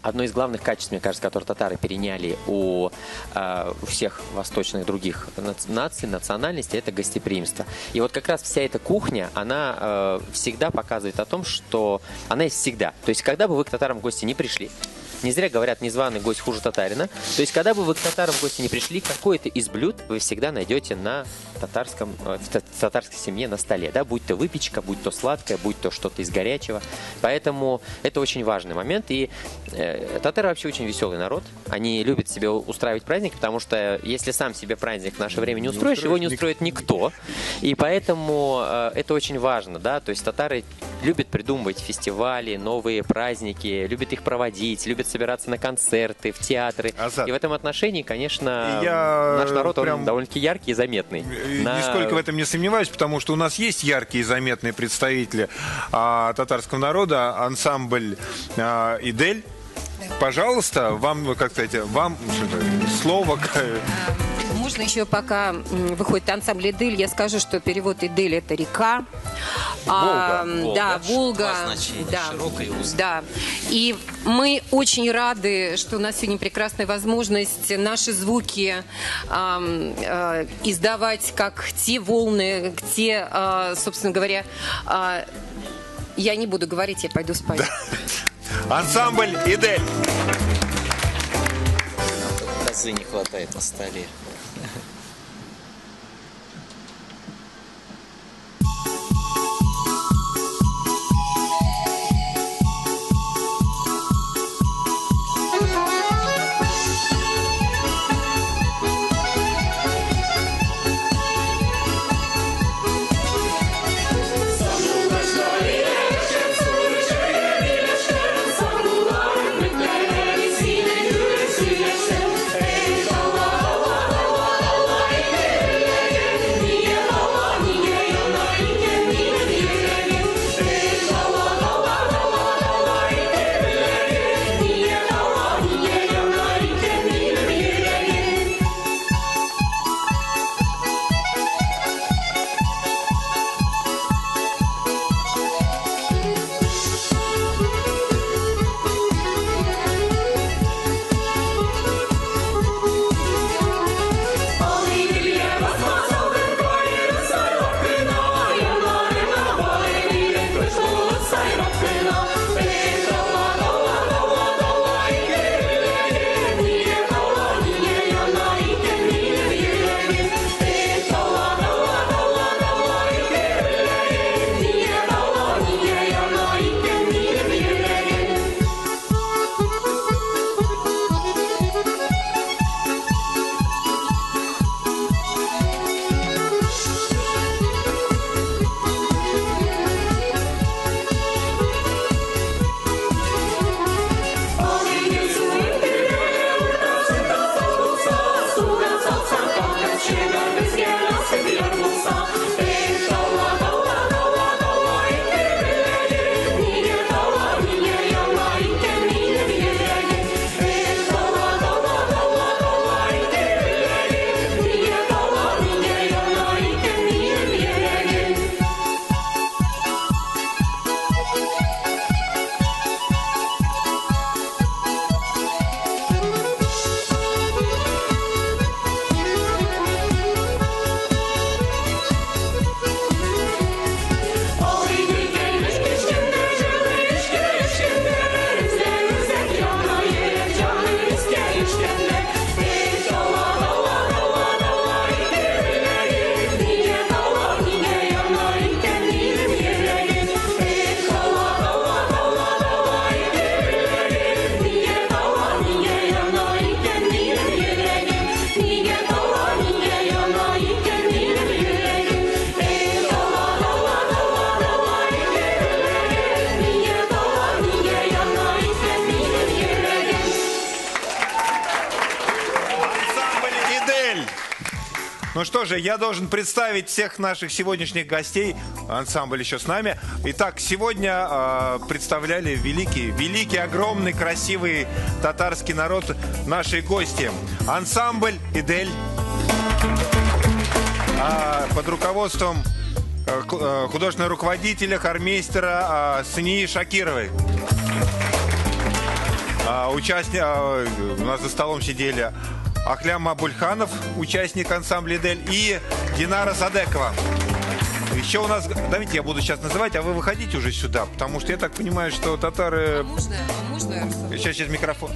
S5: одно из главных качеств, мне кажется, которые татары переняли у всех восточных других наций, национальностей, это гостеприимство. И вот как раз вся эта кухня, она всегда показывает о том, что она есть всегда. То есть, когда бы вы к татарам в гости не пришли, не зря говорят, незваный гость хуже татарина. То есть, когда бы вы к татарам в гости не пришли, какое-то из блюд вы всегда найдете в татарской семье на столе. Да? Будь то выпечка, будь то сладкое, будь то что-то из горячего. Поэтому это очень важный момент. И татары вообще очень веселый народ. Они любят себе устраивать праздник, потому что если сам себе праздник в наше время не устроишь, его не устроит никто. И поэтому это очень важно. Да? То есть, татары любят придумывать фестивали, новые праздники, любят их проводить, любят собираться на концерты, в театры.
S3: Азат.
S5: И в этом отношении, конечно, наш народ он довольно-таки яркий и заметный.
S3: Нисколько в этом не сомневаюсь, потому что у нас есть яркие и заметные представители татарского народа, ансамбль «Идель». Пожалуйста, вам, как сказать, вам слово.
S11: Можно еще, пока выходит ансамбль «Идель», я скажу, что перевод «Идель» — это река.
S3: Волга.
S11: Да, Волга. Да,
S4: широкая и узкая.
S11: Да. И мы очень рады, что у нас сегодня прекрасная возможность наши звуки издавать, как те волны, те, собственно говоря, я не буду говорить, я пойду спать.
S3: Да. Ансамбль «Идель».
S4: Козы не хватает на столе.
S12: Ey Allah
S3: Ну что же, я должен представить всех наших сегодняшних гостей. Ансамбль еще с нами. Итак, сегодня представляли великий, огромный, красивый татарский народ наши гости. Ансамбль «Идель» под руководством художественного руководителя, хормейстера Сынии Шакировой. У нас за столом сидели Ахлям Абульханов, участник ансамбля «Идель», и Динара Садекова. Еще у нас... Давайте я буду сейчас называть, а вы выходите уже сюда, потому что я так понимаю, что татары... Можно? Сейчас микрофон.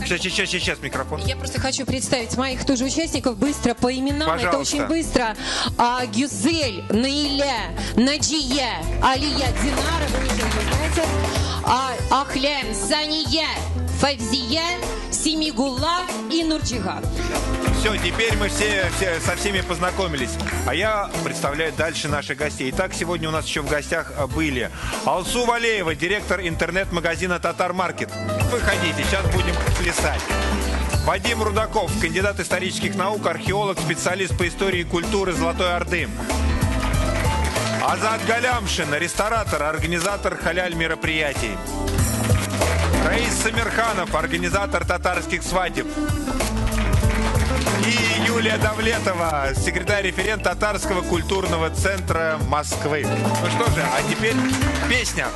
S3: Сейчас микрофон.
S11: Я просто хочу представить моих тоже участников быстро по именам.
S3: Пожалуйста.
S11: Это очень быстро. Гюзель, Наиля, Наджия, Алия, Динара, вы уже ее знаете. Ахлям, Сания, Фавзия, Семигулла и Нурджихан.
S3: Все, теперь мы все со всеми познакомились. А я представляю дальше наших гостей. Итак, сегодня у нас еще в гостях были Алсу Валеева, директор интернет-магазина «Татар Маркет». Выходите, сейчас будем плясать. Вадим Рудаков, кандидат исторических наук, археолог, специалист по истории и культуре Золотой Орды. Азат Галямшин, ресторатор, организатор халяль мероприятий. Раис Самирханов, организатор татарских свадеб. И Юлия Давлетова, секретарь-референт Татарского культурного центра Москвы. Ну что же, а теперь песня.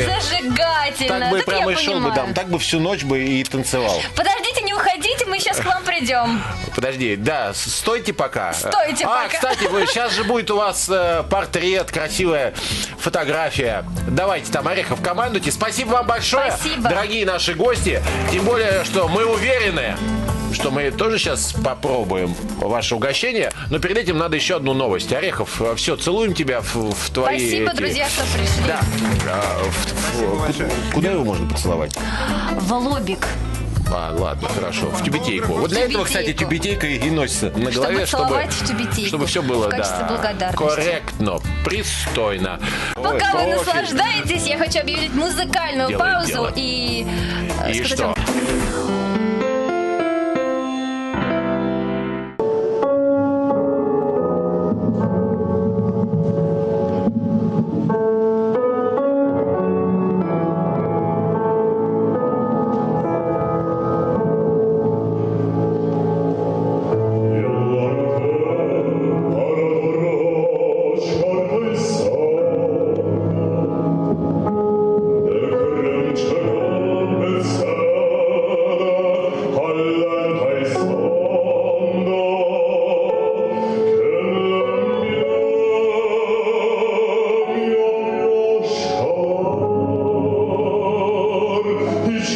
S1: Зажигательно.
S2: Так бы прямо и шел бы, да, так бы всю ночь бы и танцевал.
S1: Подождите, не уходите, мы сейчас к вам придем.
S2: Подожди, да, стойте пока.
S1: Стойте пока.
S2: Кстати, сейчас же будет у вас портрет, красивая фотография. Давайте там, Орехов, командуйте. Спасибо вам большое,
S1: Спасибо.
S2: дорогие наши гости. Тем более, что мы уверены, что мы тоже сейчас попробуем ваше угощение. Но перед этим надо еще одну новость. Орехов, все, целуем тебя в твои...
S1: Спасибо, друзья, что пришли.
S2: Да. Куда его можно поцеловать?
S1: В лобик.
S2: Ладно, хорошо. В тюбетейку. Вот для этого, кстати, тюбетейка и носится на голове, чтобы все было, корректно, пристойно.
S1: Пока вы наслаждаетесь, я хочу объявить музыкальную паузу и
S2: что?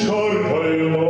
S12: Carcayma